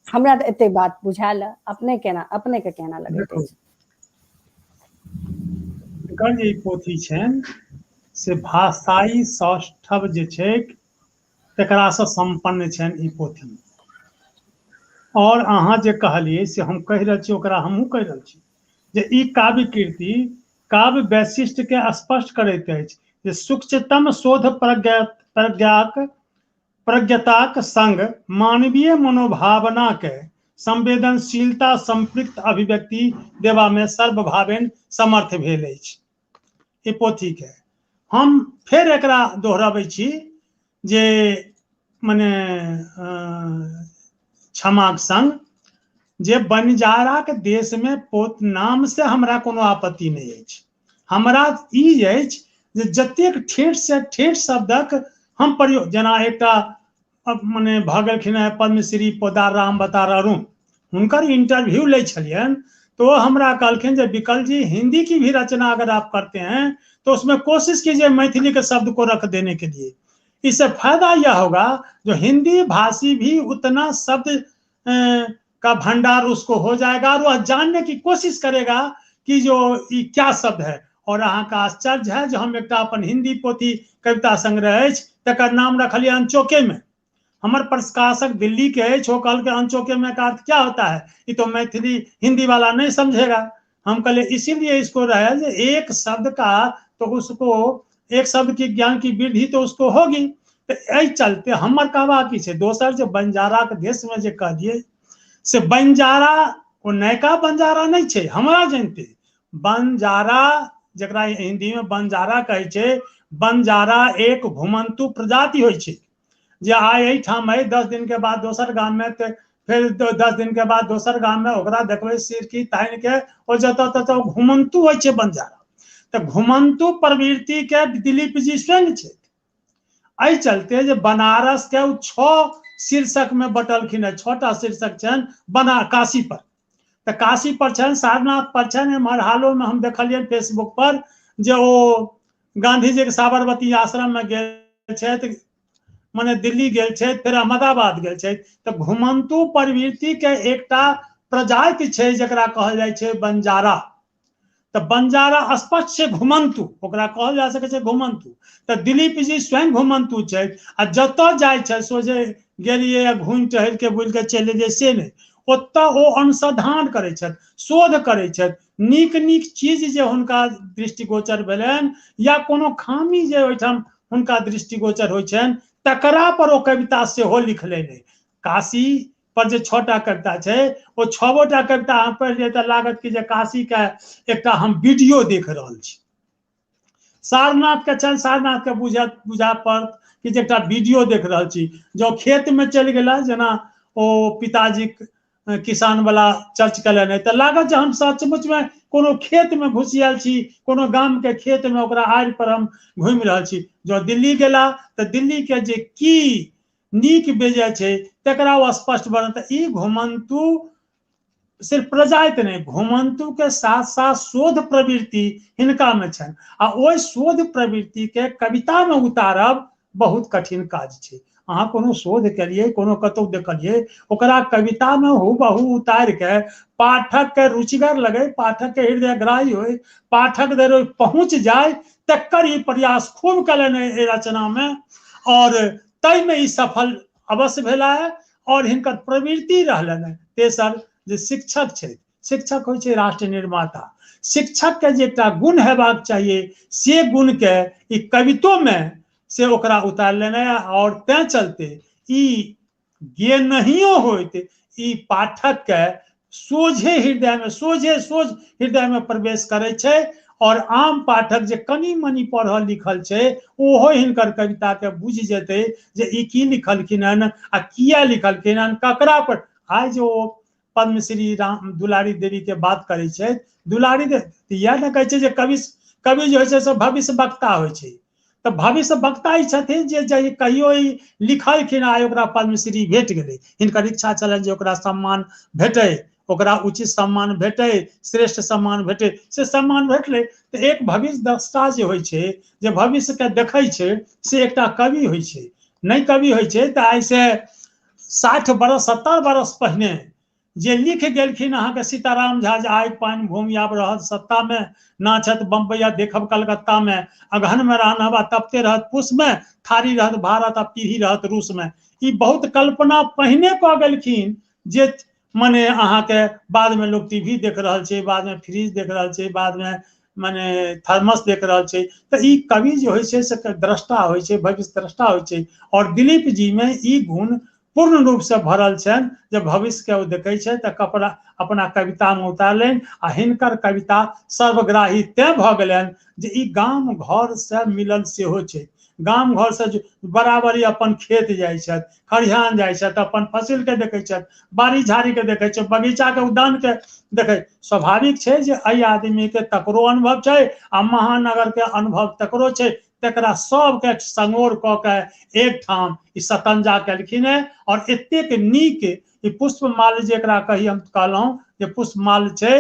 हमरा तऽ एते बात बुझायल। अपने के केना लगैत देखो, अछि? एकर जे पोथी छनि से भाषाई सौष्ठव जे छै तकरासँ संपन्न छनि ई पोथी। और अहाँ जे कहलियै से हम कहि रहल छी, ओकरा हमहूँ कहि रहल छी जे ई काव्य कीर्ति काव्य वैशिष्ट के स्पष्ट करैत अछि जे सूक्ष्मतम शोध प्रज्ञताक संग मानवीय मनोभावना के संवेदनशीलता संपृक्त अभिव्यक्ति देवा में सर्वभावेन समर्थ भेल अछि। ई पोथी के हम फेर एकरा दोहराबै छी जे मने क्षमाक संग जे बंजाराक देश में पोत नाम से हमरा कोनो आपत्ति नहीं अछि। हमरा ई अछि जे जतेक ठेठ से ठेठ शब्दक हम प्रयोग, जेना एकटा मने भऽ गेलखिन हेँ पद्मश्री पोदार राम अवतार अरुण, हुनकर इंटरव्यू लै छलियनि तो हमरा कहलखिन जे विकल जी हिंदी की भी रचना अगर आप करते हैं तो उसमें कोशिश कीजिए मैथिली के शब्द को रख देने के लिए। इससे फायदा यह होगा जो हिंदी भाषी भी उतना शब्द का भंडार उसको हो जाएगा और वह जानने की कोशिश करेगा कि जो ये क्या शब्द है। और अहाँ का आश्चर्य है जो हम एकटा अपन हिंदी पोथी कविता संग्रह अछि तकर नाम रखलिए अनचोके में। हमर प्रकाशक दिल्ली के अछि, वो कहल के अनचोके में का अर्थ क्या होता है, ये तो मैथिली हिंदी वाला नहीं समझेगा। हम कहले इसीलिए इसको रहे जो एक शब्द का तो उसको एक शब्द की ज्ञान की वृद्धि तो उसको होगी। तो एहि चलते हमर कहवा की छै, दोसर जे बंजारा के देश में जे कहलिए से बंजारा ओ नयका बंजारा नहीं छै। हमरा जानते बंजारा जकरा हिंदी में बंजारा कहै छै, बंजारा एक घुमंतु प्रजाति होइ छै जे आइ एहिठाम अइ 10 दिन के बाद दोसर गाम में, फिर 10 दिन के बाद दोसर गाम में ओकरा देखबै सिरकी तानि के ओ जतऽ ततऽ घुमंतु होइ छै बंजारा। तऽ घुमंतु प्रवृत्ति के दिलीप जी स्वयं छै। एहि चलते जे बनारस के 6 शीर्षक में बटलखिन है, 6टा शीर्षक छनि बना काशी पर। तऽ काशी पर छनि, सारनाथ पर छनि। एम्हर हालो में हम देखलियै फेसबुक पर जे ओ गांधी जी के साबरमती आश्रम में गेल छथि, मने दिल्ली गेल छथि, फिर अहमदाबाद गेल छथि। तऽ घुमंतु प्रवृत्ति के एकटा प्रजाति छै जकरा कहल जाइ छै बंजारा। तऽ बंजारा स्पष्ट छै घुमंतु, ओकरा कहल जा सकै छै घुमंतु। तऽ दिलीप जी स्वयं घुमंतु छथि आ जतऽ जाइ छै सोझे गेलियै या घुमि टहल के बुलि के चलि एलियै से नहीं, ओतऽ ओ अनुसंधान करै छथि, शोध करै छथि। नीक नीक चीज जे हुनका दृष्टिगोचर भेलनि या कोनो खामी जे ओहिठाम हुनका दृष्टिगोचर होइ छनि तकरा पर ओ कविता सेहो लिखलनि। काशी पर जे 6टा कविता छै ओ 6गोटा कविता अहाँ पढ़ि लियै तऽ लागत कि जे काशी के एकटा हम वीडियो देख रहल छी। सारनाथ के छनि, सारनाथ के बुझा पड़त कि जे एकटा वीडियो देख रहल छी। जो खेत में चलि गेला जेना ओ पिताजी किसान वाला चर्च कयलनि तऽ लागत जे हम सचमुच में कोनो खेत में घुसियल छी, कोनो गाम के खेत में ओकरा आड़ि पर हम घूमि रहल छी। जो दिल्ली गेला तऽ दिल्ली के जे की नीक बेजाय छै तकरा ओ स्पष्ट बनत। ई घुमंतु सिर्फ प्रजाति नहीं, घुमंतु के साथ साथ शोध प्रवृत्ति हिनका में छनि आ ओहि शोध प्रवृत्ति के कविता में उतारब बहुत कठिन काज छै। अहाँ कोनो शोध करिए, कोनो कतौ देखलिए, ओकरा कविता में हूबहू उतार के पाठक के रुचिगर लगे, पाठक के हृदयग्राही होय, पाठक धरि पहुंच जाए, तकर ई प्रयास खूब कयलनि एहि रचना में और तय में ई सफल अवश्य भेला है और हिनकर प्रवृत्ति रहलनि। तेसर जे शिक्षक छै, शिक्षक होइ छै राष्ट्र निर्माता। शिक्षक के जे एकटा गुण हेबाक चाहिए से गुण के ई कवितो में से ओकरा उतारलनि है और तैं चलते ई गे नहियो होइत ई पाठक के सोझे हृदय में सोझ हृदय में प्रवेश करे छै और आम पाठक जे कनी मनी पढ़ल लिखल छै ओहो हिनकर कविता के बुझि जेतै जे ई की लिखलखिन हन आ किया लिखलखिन हन, ककरा पर। आइ जो पद्मश्री राम दुलारी देवी के बात करे छै, दुलारी देवी इएह ने कहै छै जे कवि जो होइ छै से भविष्य वक्ता होइ छै। तऽ भविष्य वक्ता ही छथिन जे कहियो ई लिखलखिन आ ओकरा पद्मश्री भेट गेलै, हिनकर इच्छा छलनि जे ओकरा सम्मान भेटै, ओकरा उचित सम्मान भेटै, श्रेष्ठ सम्मान भेटै, से सम्मान भेटलै। तऽ एक भविष्य द्रष्टा जे होइ छै, जे भविष्य के देखै छै, से एकटा कवि होइ छै। नहीं कवि होइ छै तऽ आइ से 60 बरस 70 बरस पहिने जे लिख गेलखिन अहाँके सीताराम झा जे आइ पानि भूमि आब रहत सत्ता में, नाचत बम्बैया देखब कलकत्ता में, अगहन में रहनवा तपते रहत पूस में, थारी रहत भारत आ पीढ़ी रहत रूस में। ई बहुत कल्पना पहिने कऽ गेलखिन जे मने अहाँके बाद में लोग टीवी देख रहल छै, बाद में फ्रिज देख रहल छै, बाद में मने थर्मस देख रहल छै। तऽ ई कवि जे होइ छै से द्रष्टा होइ छै, भविष्य द्रष्टा होइ छै और दिलीप जी में ई गुण पूर्ण रूप से भरल छनि जे भविष्य के ओ देखै छै तऽ कपड़ा अपना कविता में उतारलनि आ हिनकर कविता सर्वग्राही तैं भऽ गेलनि जे ई गाम घर से मिलल सेहो छै। गाम घर से बराबरी अपन खेत जाइ छथि, खरिहान जाइ छथि, अपन फसिल के देखै छथि, बाड़ी झाड़ी के देखै छथि, बगीचा के उद्यान के देखै। स्वाभाविक छै जे एहि आदमी के तकरो अनुभव छै आ महानगर के अनुभव तकरो छै, तकरा सबके संगोर कऽ के एक ठाम ई सतंजा केलखिन है और एतेक नीक ई पुष्पमाल जेकरा कही हम कहलहुँ जे पुष्पमाल छै,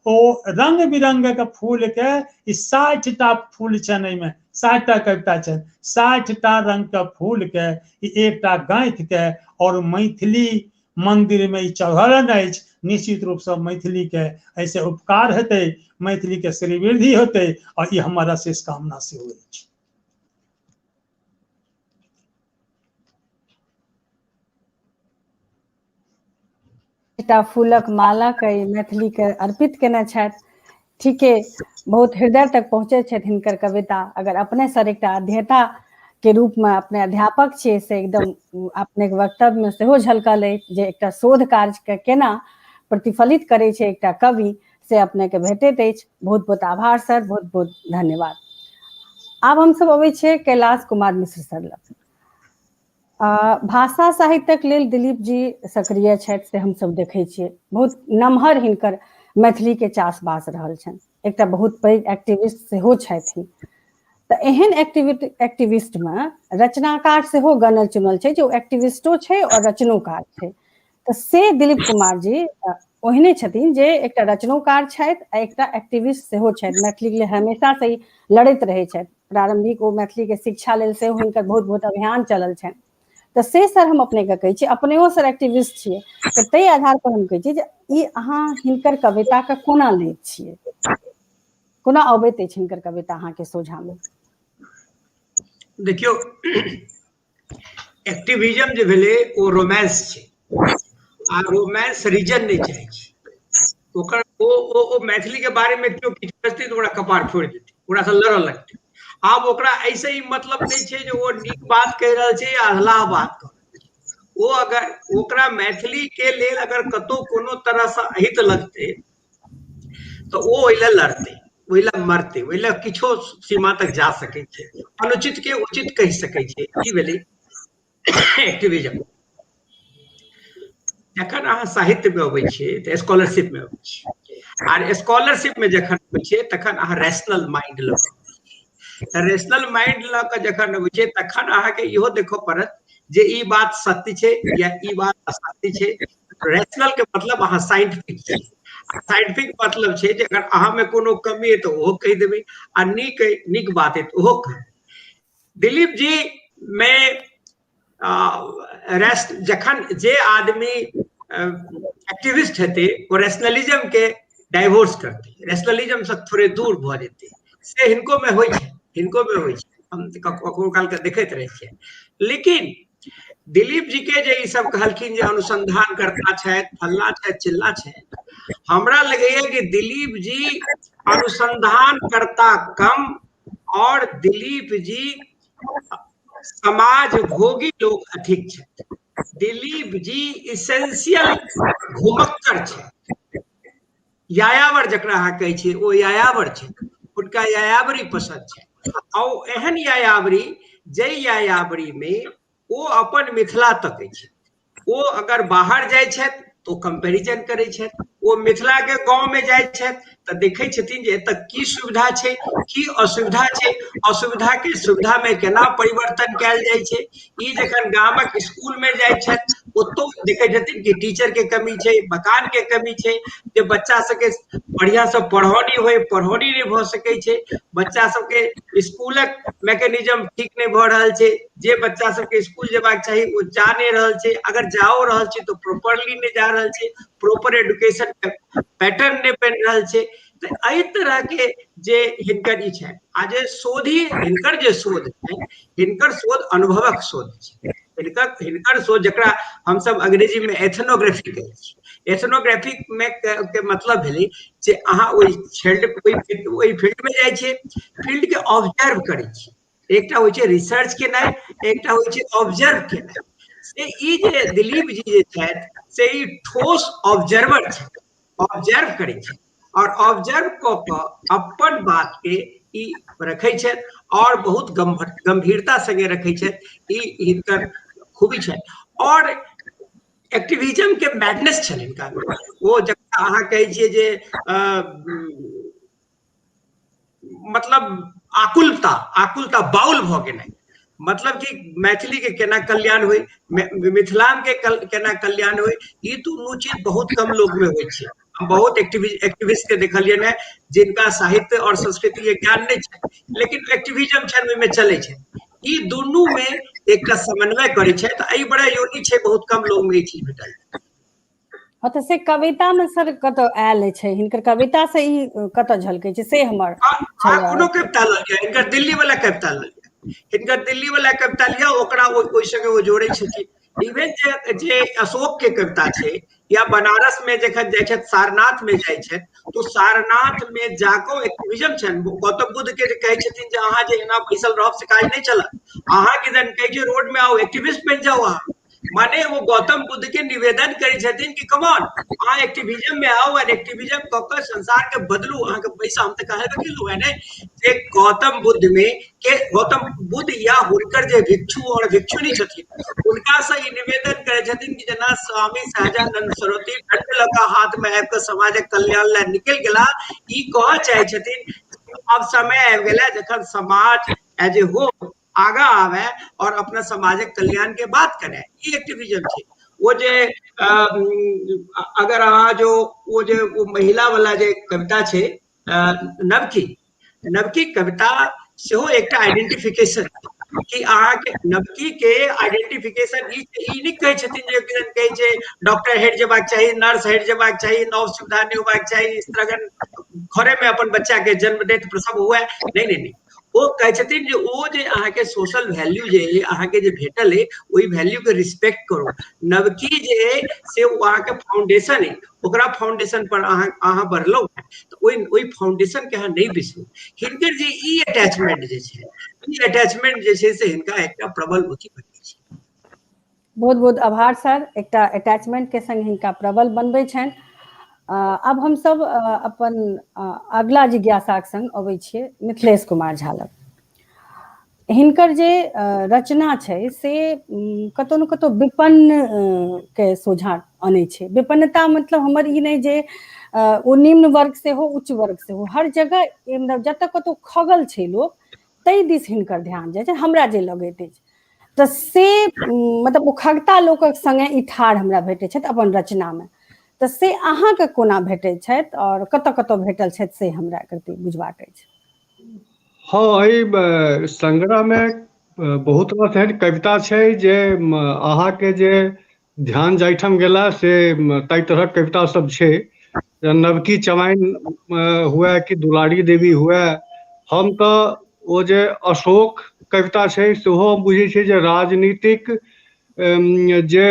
ओ रंग बिरंग के फूल के ई 60 टा फूल छनि, एहिमे 60 टा कविता छनि, 60 टा रंग के फूल के ई एकटा गांथ के और मैथिली मंदिर में ई चढ़ल अछि। निश्चित रूप से मैथिली के ऐसे उपकार हेतै, मैथिली के श्रीवृद्धि होतै और ई हमर अशेष कामना सेहो अछि। एकटा फूलक माला के मैथिली के अर्पित केने छथि। ठीके, बहुत हृदय तक पहुँचे छथि हिनकर कविता। अगर अपने सर एकटा अध्येता के रूप में अपने अध्यापक छियै से एकदम अपने के वक्तव्य में सेहो झलकल अछि जे एकटा शोध कार्य के केना प्रतिफलित करे छै एकटा कवि, से अपने के भेटैत अछि। बहुत बहुत आभार सर, बहुत बहुत धन्यवाद। आब हम सब अबै छियै कैलाश कुमार मिश्र सर लग। भाषा साहित्यक लेल दिलीप जी सक्रिय छथि से हमसब देखै छियै। बहुत नमहर हिनकर मैथिली के चासबास रहल छनि, एकटा बहुत पैघ एक्टिविस्ट सेहो छथि। तऽ एहन एक्टिविस्ट में रचनाकार सेहो गनल चुनल छै, जो एक्टिविस्टो छै और रचनोकार छै। तऽ से दिलीप कुमार जी ओहने छथिन जे एकटा रचनोकार छथि आ एकटा एक्टिविस्ट सेहो छथि। मैथिली के लिए हमेशा से ही लड़ैत रहै छथि। प्रारंभिक ओ मैथिली के शिक्षा लेल सेहो हिनकर बहुत बहुत अभियान चलल छनि। तऽ से सर हम अपने के कहै छी, अपनेओ सर एक्टिविस्ट छियै, तऽ ताहि आधार पर हम कहै छी जे ई अहाँ हिनकर कविता के कोना लैत छियै, कोना अबैत अछि हिनकर कविता अहाँके सोझा में? देखियो, एक्टिविज्म जे भेलै ओ रोमांस छै आ रोमांस रीजन नहीं चाहे छै। ओकर ओ मैथिली के बारे में क्यों किछु बजतै तऽ ओकरा कपार फोड़ि देतै, ओकरा से लड़ऽ लगतै। आब ओकरा ऐसे ही मतलब नहीं छै जे वो नीक बात कह रहल छै या अधलाह बात कह रहल छै। वो अगर ओकरा मैथिली के लेल अगर कतौ कोनो तरह से अहित लगतै तऽ ओ ओहि लेल लड़तै, ओहि लेल मरतै, ओहि लेल किछो सीमा तक जा सकै छै। अनुचित के उचित कहि सकै छै, ई भेलै एक्टिविज्म। जखन अहाँ साहित्य में अबै छियै तऽ स्कॉलरशिप में अबै छियै आर स्कॉलरशिप में जखन होइ छै तखन अहाँ रैशनल माइंड ल रेशनल माइंड ल के जखन होइ छै तखन अहाँके इहो देखो पड़त जे ई बात सत्य छै या ई बात असत्य छै। रैशनल के मतलब अहाँ साइंटिफिक छै, साइंटिफिक मतलब छै जे अगर अहाँ में कोनो कमी है तो ओहो कह देबै आ नीक बात है तो ओहो कह। दिलीप जी में जखन जे आदमी एक्टिविस्ट हेतै वो रैशनलिज्म के डाइवोर्स करते, रैशनलिज्म से थोड़े दूर भ जेतै, से हिनको में होइ छै, हिनको में होइ छै, हम कखनो काल के देखैत रहै छियै। लेकिन दिलीप जी के जे ई सब कहलखिन जे अनुसंधान करता छथि, फल्ला छथि, चिल्ला छथि, हमरा लगैया कि दिलीप जी अनुसंधान करता कम और दिलीप जी समाज भोगी लोग अधिक छथि। दिलीप जी इसेंशियल घुमक्कर छथि, यायावर जकरा अहाँ कहै छियै ओ यायावर छै, हुनका यायावरी पसंद छै। और एहन यायावरी जे यायावरी में ओ अपन मिथिला तकै छै, ओ अगर बाहर जाइ छथि तो कंपैरिजन करै छथि, ओ मिथिला के गांव में जाइ छथि तो देखै छथिन जे एतऽ की सुविधा छै, की असुविधा छै, असुविधा के सुविधा में केना परिवर्तन कैल जाइ छै। ई जखन गामक स्कूल में जाइ छथि ओतो देखै छथिन कि टीचर के कमी छै, मकान के कमी छै, जे बच्चा सबके बढ़िया से पढ़ौनी होय, पढ़ौनी नहीं भ सकै छै, बच्चा सबके स्कूलक मैकेनिज्म ठीक नहीं भ रहल छै, जे बच्चा सबके स्कूल जेबाक चाही ओ जा नहीं रहल छै, अगर जाओ रहल छै तो प्रॉपरली नहीं जा रहल छै, प्रॉपर एजुकेशन पैटर्न नहीं बन रहल छै। तो एहि तरह के जे हिनकर ई छै आ जे शोधी हिनकर जे शोध है, हिनकर शोध अनुभवक शोध छै, हिनकर शोध जकरा हम सब अंग्रेजी में एथनोग्राफी कहै छी। एथनोग्राफी में के मतलब भेलै जे अहाँ ओइ फील्ड में जाइ छियै, फील्ड के ऑब्जर्व करै छी, एकटा होइ छै रिसर्च केनाइ, एकटा होइ छै ऑब्जर्व केनाइ। से ई जे दिलीप जी जे छथि से ई ठोस ऑब्जर्वर छथि, ऑब्जर्व करै छथि और ऑब्जर्व क के अपन बात के ई रखै छथि और बहुत गंभीरता संगे रखै छथि, ई हिनकर खूबी छनि। और एक्टिविज्म के मैडनेस छनि हिनका में, वो जब अहाँ कहै छियै जे मतलब आकुलता बाउल भ गेनाइ, मतलब कि मैथिली के केना कल्याण होय, मिथिलांग के केना कल्याण होय, ई दुनू चीज बहुत कम लोग में होइ छै। हम बहुत एक्टिविस्ट के देखलियन है जिनका साहित्य और संस्कृति के ज्ञान नहीं छै, लेकिन एक्टिविज्म छनि ओहि में चलै छै। ई दुनू में एकटा समन्वय करै छै, तो एहि बड़ा योगी छै, बहुत कम लोग में ई चीज भेटल। हाँ तो से कविता में सर कत आयल छै, हिनकर कविता से ई कत झलकै छै से हमर कोनो कविता ल लिया, हिनकर दिल्ली वाला कविता ल लिया, हिनकर दिल्ली वाला कविता लिया, ओकरा ओइ संगे ओ जोड़ै छथिन। इवन जे अशोक के कविता छै या बनारस में जखन जाइ छथि, सारनाथ में जाइ छथि, तो सारनाथ में जाको एक्टिविज्म छनि। गौतम बुद्ध के कहै छथिन जे अहाँ जे एना बैसल रहब से काज नहीं चलत, अहाँ के जन कहै छै रोड में आओ, एक्टिविस्ट बन जाओ अहाँ। माने वो गौतम बुद्ध के निवेदन करै छथिन कि कमॉन अहाँ एक्टिविज्म में आओ और एक्टिविज्म क के संसार के बदलू, अहाँ के पैसा हम त कहबे केलहुं है ने जे गौतम बुद्ध या हुनकर जे भिक्षु और भिक्षुणी छथिन उनका से ई निवेदन करै छथिन कि जना स्वामी सहजानंद सरस्वती दंड लगा हाथ में आबि के समाजक कल्याण ला निकल गेला, ई कह चाहे छथिन अब समय आबि गेला जखन समाज एज ए होल आगा आवे और अपना समाजक कल्याण के बात करे, ई एक्टिविज्म छै। वो जे अगर अहाँ जो वो महिला वाला जे कविता छै नवकी कविता सेहो एकटा आइडेंटिफिकेशन कि अहाँ के नवकी के आइडेंटिफिकेशन ई नहीं कहै छथिन जे कहै छै डॉक्टर हट जेबाक चाही, नर्स हट जेबाक चाही, नव सुविधा नहीं होबाक चाही, स्त्रगन घरे में अपन बच्चा के जन्म दैत प्रसव हुए, नहीं वो कहै छथिन जे ओ जे अहाँ के सोशल वैल्यू जे अहाँ के जे भेटल है ओई वैल्यू के रिस्पेक्ट करू। नवकी जे है से अहाँ के फाउंडेशन है, ओकरा फाउंडेशन पर अहाँ बढ़लौ तो ओई फाउंडेशन के अहाँ नहीं बिसरू। हिनकर जे ई अटैचमेंट जे छै, ई अटैचमेंट जे छै से हिनका एकटा प्रबल अथी बनै छै। बहुत बहुत आभार सर, एकटा अटैचमेंट के संग हिनका प्रबल बनबै छनि। अब हम सब अपन अगला जिज्ञासाक संग अबै छियै मिथिलेश कुमार झा लग। हिनकर जे रचना छै से कतौ न कतौ विपन्न के सोझा आनै छै। विपन्नता मतलब हमर ई नहि जे ओ निम्न वर्ग से हो उच्च वर्ग से हो हर जगह मतलब जतऽ कतौ खगल छै लोक ताहि दिस हिनकर ध्यान जाइ छै हमरा जे लगैत अछि तऽ से मतलब ओ खगता लोकक संगे ई ठाढ़ हमरा भेटै छथि अपन रचनामे तऽ से अहाँके कोना भेटै छथि आओर कतऽ कतऽ भेटल छथि से हमरा करते बुझबाक अछि। हाँ एहि संग्रहमे बहुत रास एहन कविता छै जे अहाँके जे ध्यान जाहिठाम गेला से ताहि तरहक कविता सब छै। नवकी चमाइन हुए कि दुलारी देवी हुए, हम तऽ ओ जे अशोक कविता छै सेहो हम बुझै छियै जे राजनीतिक जे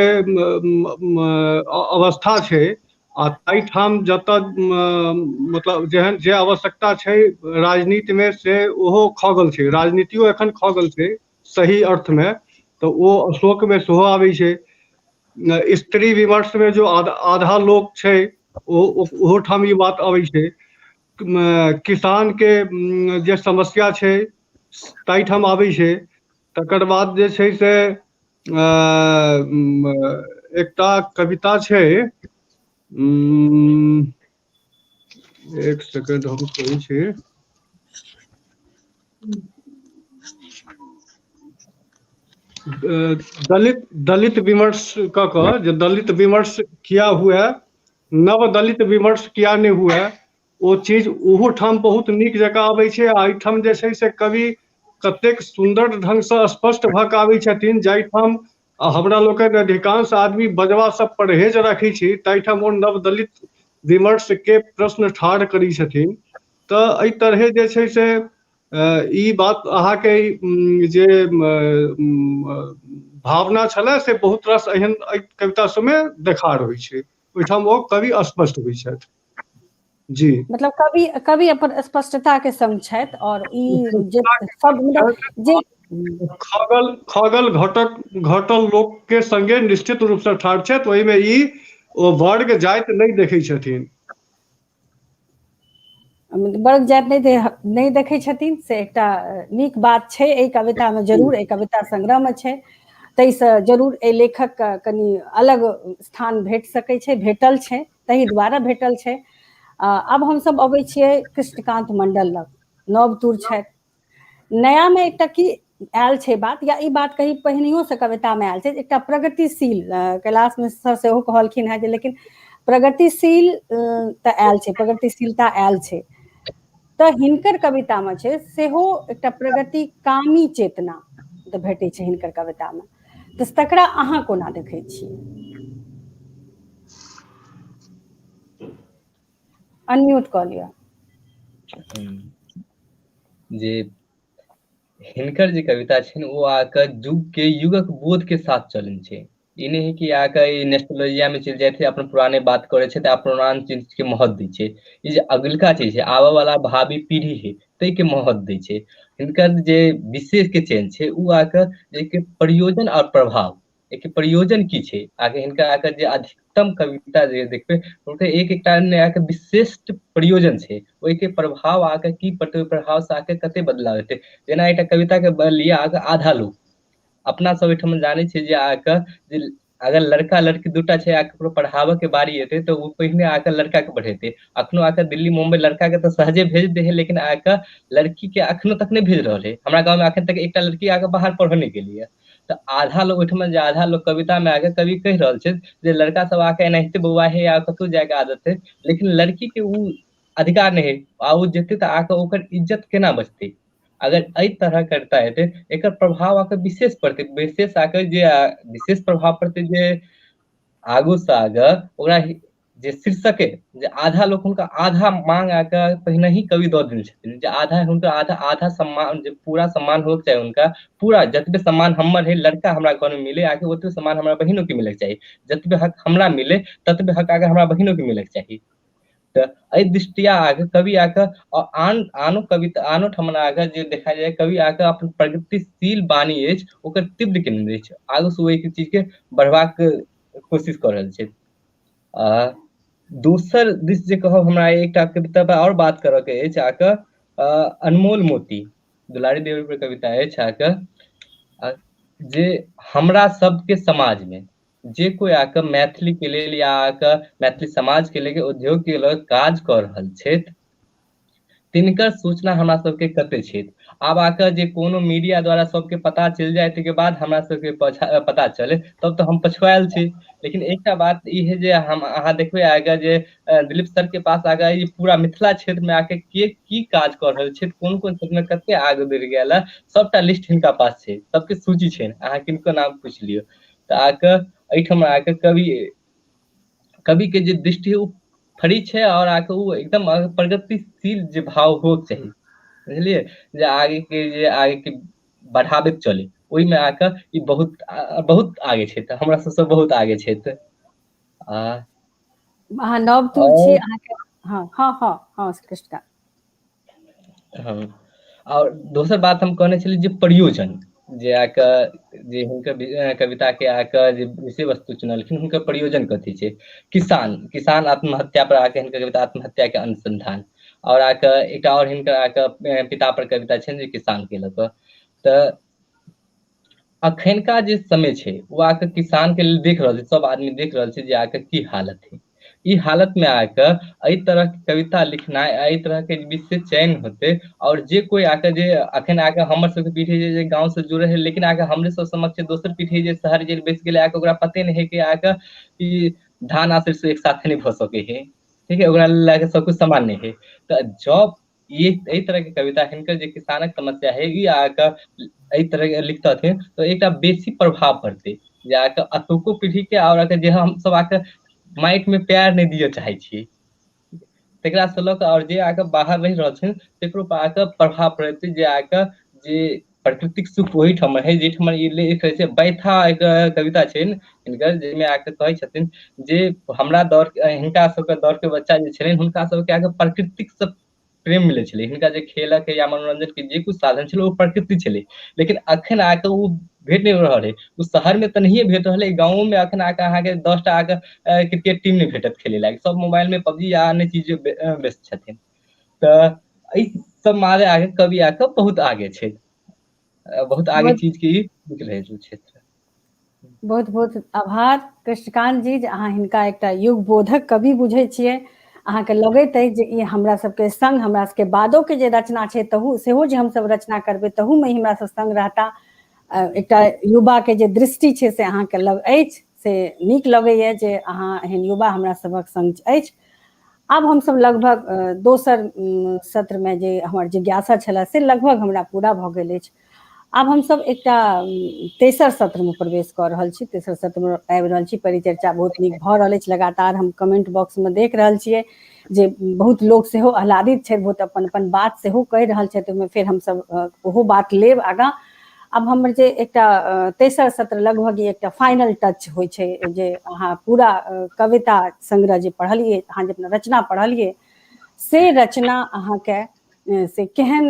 अवस्था छै आ ताहिठाम जतऽ मतलब जेहन जे आवश्यकता छै राजनीतिमे से ओहो खगल छै, राजनीतियो एखन खगल छै सही अर्थमे, तऽ ओ अशोकमे सेहो आबै छै। स्त्री विमर्शमे जो आधा लोक छै ओहो ठाम ई बात अबै छै। किसानके जे समस्या छै ताहिठाम आबै छै। तकर बाद जे छै से एकटा कविता छै, एक सेकंड हम कहै छी, दलित विमर्श कऽ कऽ जे दलित विमर्श किया हुए, नव दलित विमर्श किया नहि हुए, ओ चीज ओहो ठाम बहुत नीक जकाँ अबै छै। आ एहिठाम जे छै से कवि कतेक सुन्दर ढंगसँ स्पष्ट भऽ कऽ आबै छथिन, जाहिठाम हमरा लोकनि अधिकांश आदमी बजबासँ परहेज राखै छी ताहिठाम ओ नव दलित विमर्शके प्रश्न ठाढ़ करै छथिन। तऽ एहि तरहे जे छै से ई बात अहाँके जे भावना छलै से बहुत रास एहन एहि कविता सबमे देखार होइ छै, ओहिठाम ओ कवि स्पष्ट होइ छथि। जी मतलब कवि अपन स्पष्टता के संग छथि और ई जे सब मतलब जे खगल घटल लोक के संगे निश्चित रूप से ठाढ़ छथि। ओहिमे ई ओ वर्ग जाति नहि देखै छथिन। वर्ग जाति नहीं देखै छथिन से एकटा नीक बात छै एहि कवितामे, जरूर एहि कविता संग्रहमे छै। ताहिसँ जरूर एहि लेखक कनि अलग स्थान भेट सकै छै, भेटल छै, ताहि दुआरे भेटल छै। आब हमसब अबै छियै कृष्णकान्त मंडल लग, नवतुर छथि। नयामे एकटा की आयल छै बात, या ई बात कही पहिनहियोसँ कवितामे आयल छै, एकटा प्रगतिशील, कैलाश मिश्र सेहो कहलखिन हेँ जे लेकिन प्रगतिशील तऽ आयल छै, प्रगतिशीलता आयल छै, तऽ हिनकर कवितामे छै सेहो एकटा प्रगतिकामी चेतना तऽ भेटै छै हिनकर कवितामे। तऽ तकरा अहाँ कोना देखै छियै? अनम्यूट कऽ लिअ। जे हिनकर जे कविता छै ने ओ आके युगक बोध के साथ चलन छै। ई नहीं है कि आके नेस्टोलॉजिया में चलि जाए थे, अपन पुराने बात करे छै, पुरान चीज के महत्व दै छै। ई जे अगलका चीज है, आबऽ वाला भावी पीढ़ी है, ताहि के महत्व दै छै। हिनकर जे विशेष के चयन छै ओ आके एक प्रयोजन और प्रभाव, एक प्रयोजन की छै आगे हिनका आके जे अधिकतम कविता जे देखबै हुनकर एक एकटा आके विशिष्ट प्रयोजन छै, ओहिके प्रभाव आके की प्रभाव से आके कते बदलाव हेतै। जेना एकटा कविता के लिअ आके आधा लोग, अपना सब एहिठाम जानै छियै जे आके जे अगर लड़का लड़की दूटा छै आ ककरो पढ़ाबऽ के बारी एतै तऽ ओ पहिने आके लड़का के पढ़ेतै। अखनो आके दिल्ली मुंबई लड़का के तऽ सहजे भेज दे है, लेकिन आके लड़की के अखनो तक नहीं भेज रहल है। हमरा गाँव में अखन तक एकटा लड़की आके बाहर पढ़ने के लिए, तऽ आधा लोग ओहिठाम जे आधा लोग कविता में आके कवि कहि रहल छै जे लड़का सब आके एनाहिते बौआ है या कतौ जायके आदत है, लेकिन लड़की के उ अधिकार नहीं है। आ उ जेतै तऽ आके ओकर इज्जत केना बचतै? अगर एहि तरह करता है तऽ एकर प्रभाव आके विशेष पड़तै, विशेष आके जे विशेष प्रभाव पड़तै जे आगू से आगे ओकरा जे शीर्षक है, जे आधा लोग हुनका आधा मांग आके पहिने ही कवि दऽ देने छथिन, जे आधा हुनका आधा सम्मान, जे पूरा सम्मान होके चाही हुनका, पूरा जतबे सम्मान हमर है लड़का हमरा घर में मिले आके ओतबे सम्मान हमरा बहिनों के मिलक चाही। जतबे हक हमरा मिले ततबे हक आके हमरा बहिनों के मिलक चाही। तऽ एहि दृष्टिया आके कवि आके आनो कविता आनो ठमन आके जे देखा जाय कवि आके अपन प्रगतिशील वाणी अछि ओकर तीव्र केने अछि, आगू से ओहि चीज के बढ़बाक कोशिश कऽ रहल छै। दोसर दिस जे कहब, हमरा एकटा कविता पर और बात करऽ के अछि आके, अनमोल मोती दुलारी देवी पर कविता अछि आके, जे हमरा सबके समाज में जे कोई आके मैथिली के लेल या आके मैथिली समाज के लेल उद्योग के लेल काज कर रहल छथि तिनकर सूचना हमरा सबके कते छै। आब आके जे कोनो मीडिया द्वारा सबके पता चल जाए के बाद हमरा सबके पता चले तब तो हम पछुआल छी। लेकिन एकटा बात ई है जे हम अहाँ देखबे आगे जे दिलीप सर के पास आगे ई पूरा मिथिला क्षेत्र में आके के की काज कर रहल छै, कोन कोन क्षेत्र में कते आगे बढ़ि गेल है, सबटा लिस्ट हिनका पास छै, सबके सूची छै। अहाँ किनको नाम पूछ लियो तो आके एठम आके कवि के जे दृष्टि है फरी छै और आके वो एकदम प्रगतिशील जे भाव हो चाहिए, बुझलिए, जे आगे के बढ़ाबे चले ओहि में आके ई बहुत आगे छै, हमरा सबसे बहुत आगे छै। अहाँ नव तुल छी अहाँके। हाँ हाँ हाँ हाँ कृष्णा। हाँ और दोसर बात हम कहने छली जे प्रयोजन जे आके जे हुनकर कविता के आके जे विषय वस्तु चुनलखिन हुनकर प्रयोजन कथी छै, किसान आत्महत्या पर आके हिनकर कविता आत्महत्या के अनुसंधान और आके एक और हिनकर आके पिता पर कविता छै जे किसान के लऽ तऽ अखनका जे समय छै वो आके किसान के लेल देख रहल छै, सब आदमी देख रहल छै जे आके की हालत है। ई हालत में आके एहि तरह के कविता लिखनाइ एहि तरह के विषय चयन होते और जे कोई आके जे अखन आके हमर सबके पीढ़ी जे गांव से जुड़े है लेकिन आके हमरे सब समक्ष दोसर पीढ़ी जे शहर जे बेस गेले आके ओकरा पते नहीं है कि आके ई धान आ सरसों एक साथ नहीं भ सके है, ठीक है, ओकरा लाके सब कुछ समान नहीं है। तो जब ये एहि तरह के कविता हिनकर जे किसानक समस्या है ई आके एहि तरह के लिखतथिन तो एकटा बेसी प्रभाव पड़ते जे आके अतुको पीढ़ी के और आके जे हम सब आके माइट में प्यार नहीं दिए चाहे छी तेकरा से लऽ और जे आके बाहर रहि रहल छै तेकरो पर आके प्रभाव पड़ते जे आके जे प्राकृतिक सुख वही ठम है जे ठम ई लिख छै। बैथा एक कविता छै हिनकर जेमे आके कहै छथिन जे हमरा दौर हिनका सबके दौर के बच्चा जे छथिन हुनका सबके आके प्राकृतिक से प्रेम मिले छलै, हिनका जे खेलक या मनोरंजन के जे कुछ साधन छलै वो प्रकृति छलै। लेकिन अखन आके वो भेट नहीं रहल है, उस शहर में तो नहीं भेट रहा है, गाँव में अखन आके अहाँ के 10टा आके क्रिकेट टीम नहीं भेटत खेले लायक, सब मोबाइल में पबजी या अन्य चीज व्यस्त छथिन। तो ई सब मारे आगे कवि आके बहुत आगे छै, बहुत आगे चीज के लिख रहे क्षेत्र। बहुत बहुत आभार कृष्णकांत जी जे अहाँ हिनका एकटा युग बोधक कवि बुझै छियै। अहाँके लगैत अछि जे ई हमरा सबके संग हमरा सबके बादो के जे रचना छै तहू सेहो जे हमसब रचना करबै तहू में हमरा सब संग रहता। एकटा युवा के जे दृष्टि छै से अहाँके लग अछि, से नीक लगैए जे अहाँ एहन युवा हमरा सबक संग अछि। आब हमसब लगभग दोसर सत्र में जे हमर जिज्ञासा छलै से लगभग हमरा पूरा भऽ गेल अछि। आब हमसब एकटा तेसर सत्र में प्रवेश कऽ रहल छी, तेसर सत्र में आबि रहल छी। परिचर्चा बहुत नीक भऽ रहल अछि, लगातार हम कमेंट बॉक्स में देख रहल छियै जे बहुत लोग सेहो आह्लादित छथि, बहुत अपन अपन बात सेहो कहि रहल छथि, ओहिमे फेर हमसब ओहो बात लेब आगाँ। अब हमर जे एकटा तेसर सत्र लगभग एकटा फाइनल टच होइ छै जे अहाँ पूरा कविता संग्रह जे पढ़लिए, अहाँ जे अपना रचना पढ़लिए से रचना अहाँके से केहन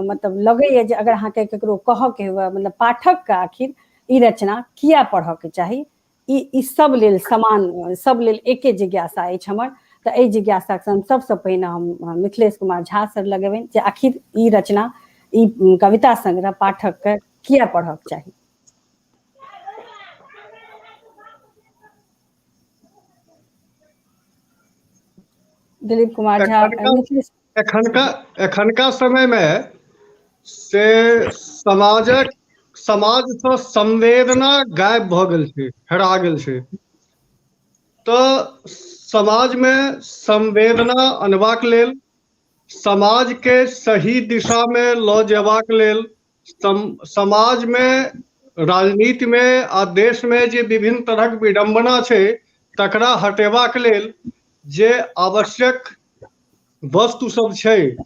मतलब लगैए जे अगर अहाँके ककरो कहऽके हुए मतलब पाठक के आखिर ई रचना किया पढ़ऽके चाही, ई सब लेल समान, सब लेल एके जिज्ञासा अछि हमर। तऽ एहि जिज्ञासा से हम सबसे पहिने हम मिथिलेश कुमार झा सर लगेबनि जे आखिर ई रचना ई कविता संग्रह पाठक के किया पढ़ऽके चाही। दिलीप कुमार झा। एखनका समय में से समाज से संवेदना गायब भऽ गेल छै, हेरा गेल छै। तो समाज में संवेदना अनबाक लेल, समाज के सही दिशा में लऽ जेबाक लेल, समाज में राजनीति में आ देश में जे विभिन्न तरहक विडंबना छै तकरा हटेबाक लेल जे आवश्यक वस्तु सब छै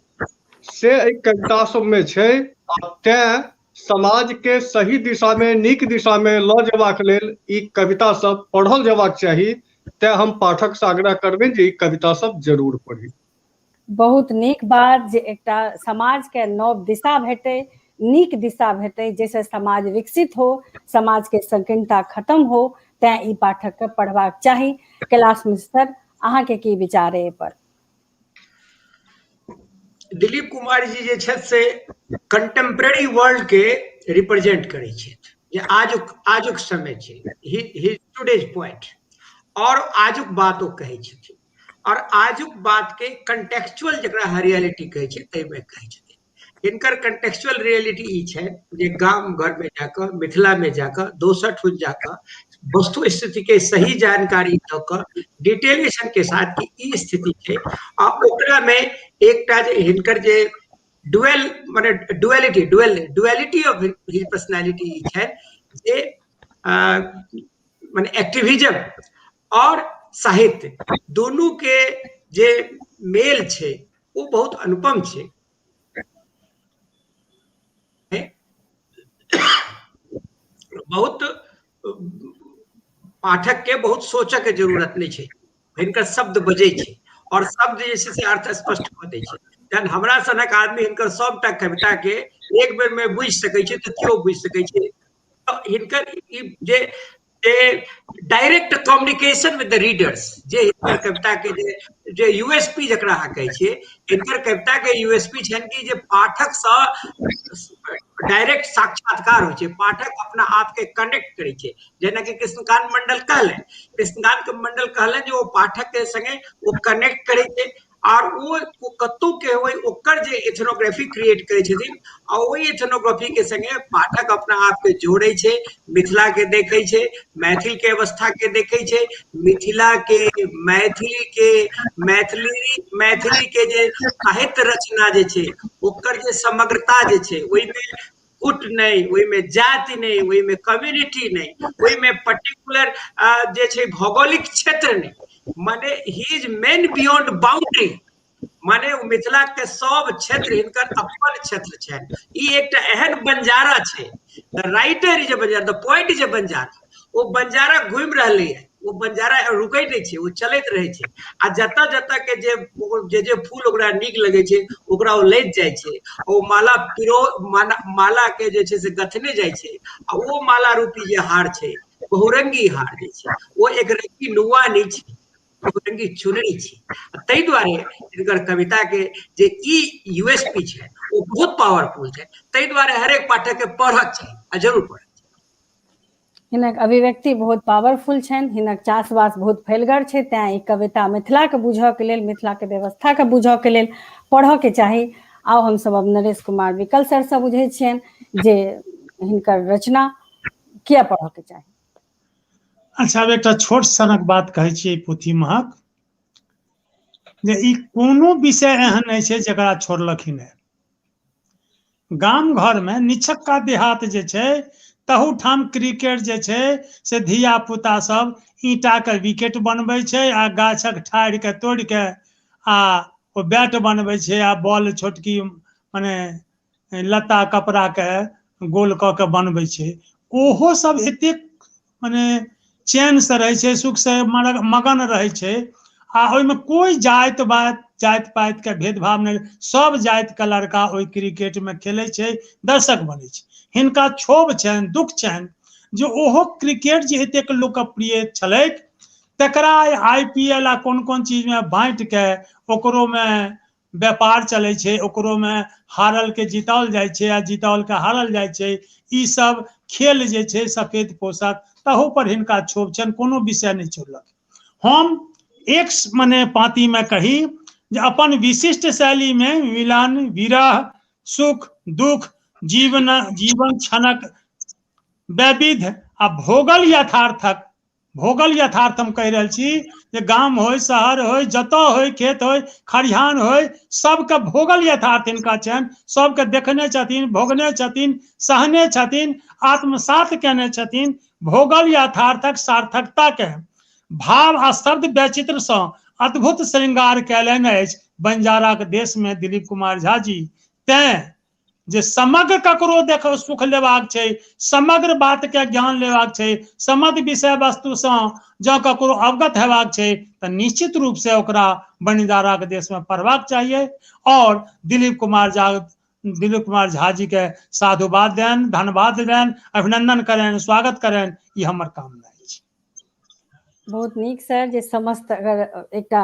से एहि कविता सब में छै। आ तें समाज के सही दिशा में, नीक दिशा में लऽ जेबाक लेल ई कविता सब पढ़ल जेबाक चाही। तें हम पाठक से आग्रह करबै जे ई कविता सब जरूर पढ़ी। बहुत नीक बात जे एकटा समाज के नव दिशा भेटै, नीक दिशा भेटै, जैसे समाज विकसित हो, समाज के संकीर्णता खत्म हो, तें ई पाठक के पढ़बाक चाही। कैलाश मिश्र सर अहाँ के की विचार है पर? दिलीप कुमार जी जे छथि से कंटेम्प्रेरी वर्ल्ड के रिप्रेजेंट करै छथि। जे आजुक समय छै, ही टुडेज पॉइंट, और आजुक बात ओ कहै छथिन, और आजुक बात के कंटेक्चुअल जकरा रियलिटी कहै छै ताहिमे कहै छथिन। हिनकर कंटेक्चुअल रियलिटी ई छै जे गाम घर में जाकर, मिथिला में जाकर, दोसर ठुन जाकर वस्तु स्थिति के सही जानकारी द क डिटेलेशन के साथ की ई स्थिति छै, आ ओकरा में एकटा जे हिनकर जे डुअल माने डुअलिटी ऑफ हिज पर्सनालिटी ई छै जे माने एक्टिविज्म और साहित्य दोनों के जे मेल छै वो बहुत अनुपम छै। बहुत पाठक के बहुत सोचऽ के जरूरत नहीं छै, हिनकर शब्द बजै छै और शब्द जे छै से अर्थ स्पष्ट कऽ दै छै। जहन हमरा सनक आदमी हिनकर सबटा कविता के एक बेर में बुझि सकै छै तऽ केओ बुझि सकै छै। हिनकर जे direct communication with the readers जे हिनकर कविता के जे यूएसपी जकरा अहाँ कहै छियै, हिनकर कविता के यूएसपी छनि कि जे पाठक सँ डायरेक्ट साक्षात्कार होइ छै, पाठक अपना आप के कनेक्ट करै छै। जेना कि कृष्णकांत मंडल कहलनि, कृष्णकांत मंडल कहलनि जे वो पाठक के संगे वो कनेक्ट करै छै और वो कतौ के होय ओकर जे एथनोग्राफी क्रिएट करै छथिन आ ओहि एथनोग्राफी के संगे पाठक अपना आप के जोड़ै छै, मिथिला के देखै छै, मैथिल के अवस्था के देखै छै, मिथिला के मैथिली के जे साहित्य रचना जे छै ओकर जे समग्रता जे छै, ओहिमे गुट नहीं, ओहिमे जाति नहीं, ओहिमे कम्युनिटी नहीं, ओहिमे पर्टिकुलर जे छै भौगोलिक क्षेत्र नहीं, माने he is man beyond boundary, माने मिथिला के सब क्षेत्र हिनकर अपन क्षेत्र छनि। ई एकटा एहन बंजारा छै, the writer is a banjara, the poet is a banjara. वो बंजारा घूमि रहलै है, वो बंजारा रुकै नहीं छै, वो चलैत रहै छै आ जतऽ जतऽ के जे फूल ओकरा नीक लगै छै ओकरा ओ लैत जाइ छै, ओ माला के जे छै से गथने जाइ छै आ वो माला रूपी जे हार छै, बहुरंगी हार जे छै, वो एक रंगी नुआ नहीं छै, बहुरंगी चुनरी छै। ताहि दुआरे हिनकर कविता के जे ई यूएसपी छै वो बहुत पावरफुल छै, ताहि दुआरे हरेक पाठक के पढ़क चाही आ जरूर पढ़क। हिनक अभिव्यक्ति बहुत पावरफुल छनि, हिनक चासवास बहुत फैलगर छै, तें ई कविता मिथिलाके बुझऽके लेल, मिथिलाके व्यवस्थाके बुझऽके लेल पढ़ऽके चाही। आउ हमसब अब नरेश कुमार विकल सरसँ बुझै छियनि जे हिनकर रचना किया पढ़ऽके चाही। अच्छा, अब एकटा छोट सनक बात कहै छियै पोथी महक, जे ई कोनो विषय एहन नहीं छै जकरा छोड़लखिन है। गाम घर में निछक्का देहात जे छै तहू ठाम क्रिकेट जे छै से धिया पुता सब ईंटा के विकेट बनबै छै आ गाछक ठाढ़ि के तोड़ के आ ओ बैट बनबै छै आ बॉल छोटकी माने लत्ता कपड़ा के गोल कऽ के बनबै छै। ओहो सब एतेक माने चैन से रहै छै, सुख से मगन रहै छै आ ओहिमे कोई जाति पाति के भेदभाव नहीं, सब जाति के लड़का ओहि क्रिकेट में खेलै छै, दर्शक बनै छै। हिनका क्षोभ छनि, दुख छनि जे ओहो क्रिकेट जे एतेक लोकप्रिय छलैक तकरा आईपीएल आ कोन कोन चीज में बांटि के ओकरो में व्यापार चलै छै, ओकरो में हारल के जिताओल जाइ छै आ जिताओल के हारल जाइ छै। ई सब खेल जे छै सफेद पोशाक तहू पर हिनका क्षोभ छनि, कोनो विषय नहीं छोड़लक। हम एक मने पाँति में कही जे अपन विशिष्ट शैली में मिलन, विरह, सुख दुख, जीवन क्षणक वैविध आ भोगल यथार्थ हम कह रहल छी जे गाम होय, शहर होय, जतऽ होय, खेत होय, खरिहान होय, सबके भोगल यथार्थ हिनका छनि, सबके देखने छथिन, भोगने छथिन, सहने छथिन, आत्मसात केने छथिन। भोगल यथार्थक सार्थकता के भाव आ शब्द वैचित्र सँ अद्भुत श्रृंगार कैलनि अछि बंजारा के देश में दिलीप कुमार झा जी। तें जे समग्र ककरो देखो सुख लेबाक छै, समग्र बात के ज्ञान लेबाक छै, समग्र विषय वस्तु सँ जँ ककरो अवगत हेबाक छै तऽ निश्चित रूप से ओकरा बंजारा के देश में पढ़बाक चाहिए। और दिलीप कुमार झा जी के साधुवाद देन, धन्यवाद देन, अभिनंदन करें, स्वागत करें, ये हमर कामना है। बहुत नीक सर जे समस्त अगर एकटा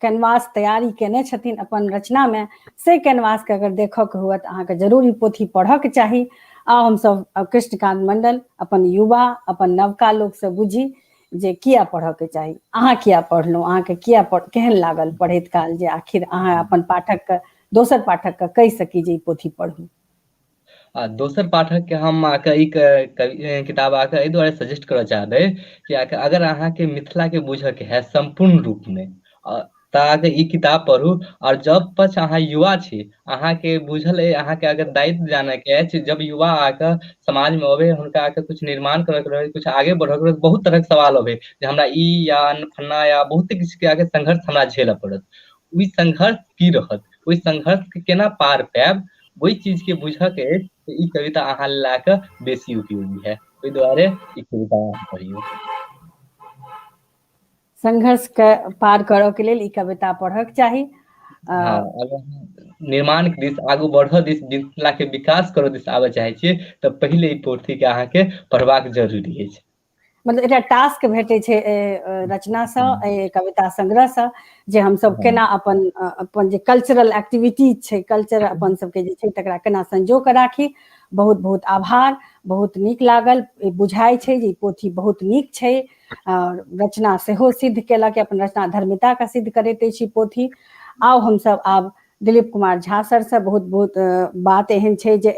कैनवास तैयारी केने छथिन अपन रचना में, से कैनवास के अगर देखऽ के हुआ तो अहाँके जरूर ई पोथी पढ़ऽ के चाही। आ हम सब कृष्णकांत मंडल अपन युवा अपन नवका लोक से बुझी जे किया पढ़ऽ के चाही। अहाँ किया पढ़लहुँ, अहाँके किया केहन लागल पढ़ैत काल, जे आखिर अहाँ अपन पाठक के दोसर पाठक के कहि सकी जे ई पोथी पढ़ू। आ दोसर पाठक के हम आके ई किताब आके एहि दुआरे सजेस्ट करऽ चाहबै कि अगर अहाँके मिथिला के बुझऽ के है संपूर्ण रूप में तऽ अहाँके ई किताब पढ़ू। और जब पछ अहाँ युवा छी, अहाँके बुझल है, अहाँके अगर दायित्व जाने के अछि, जब युवा आके समाज में अबे, हुनका आके कुछ निर्माण करे के रहे, कुछ आगे बढ़े के रहे, बहुत तरह के सवाल अबे जे हमरा ई या फन्ना या बहुत किछु के आगे संघर्ष हमरा झेलऽ पड़त। ओइ संघर्ष की रहत, ओइ संघर्ष के केना पार पायब, वही चीज के बुझऽ के अछि, तऽ ई कविता अहाँ ला के बेसी उपयोगी है। ओहि दुआरे ई कविता पढ़ियौ। संघर्ष के पार करऽ के लेल ई कविता पढ़ऽ के चाही। हाँ, अगर निर्माण के दिस आगू बढ़ऽ दिस, मिथिला के विकास करऽ दिस आबऽ चाहे छियै तऽ पहिले ई पोथी के अहाँके पढ़बाक जरूरी अछि। मतलब एकटा टास्क भेटै छै रचनासँ, कविता संग्रहसँ, जे हमसब केना अपन जे कल्चरल एक्टिविटीज छै, कल्चर अपन सबके जे छै तकरा केना संजो कऽ राखी। बहुत बहुत आभार, बहुत नीक लागल। बुझाइ छै जे ई पोथी बहुत नीक छै, रचना सेहो सिद्ध केलक, अपन रचना धर्मिता के सिद्ध करैत अछि ई पोथी। आउ हमसब आब दिलीप कुमार झा सर से बहुत बहुत बात एहन छै जे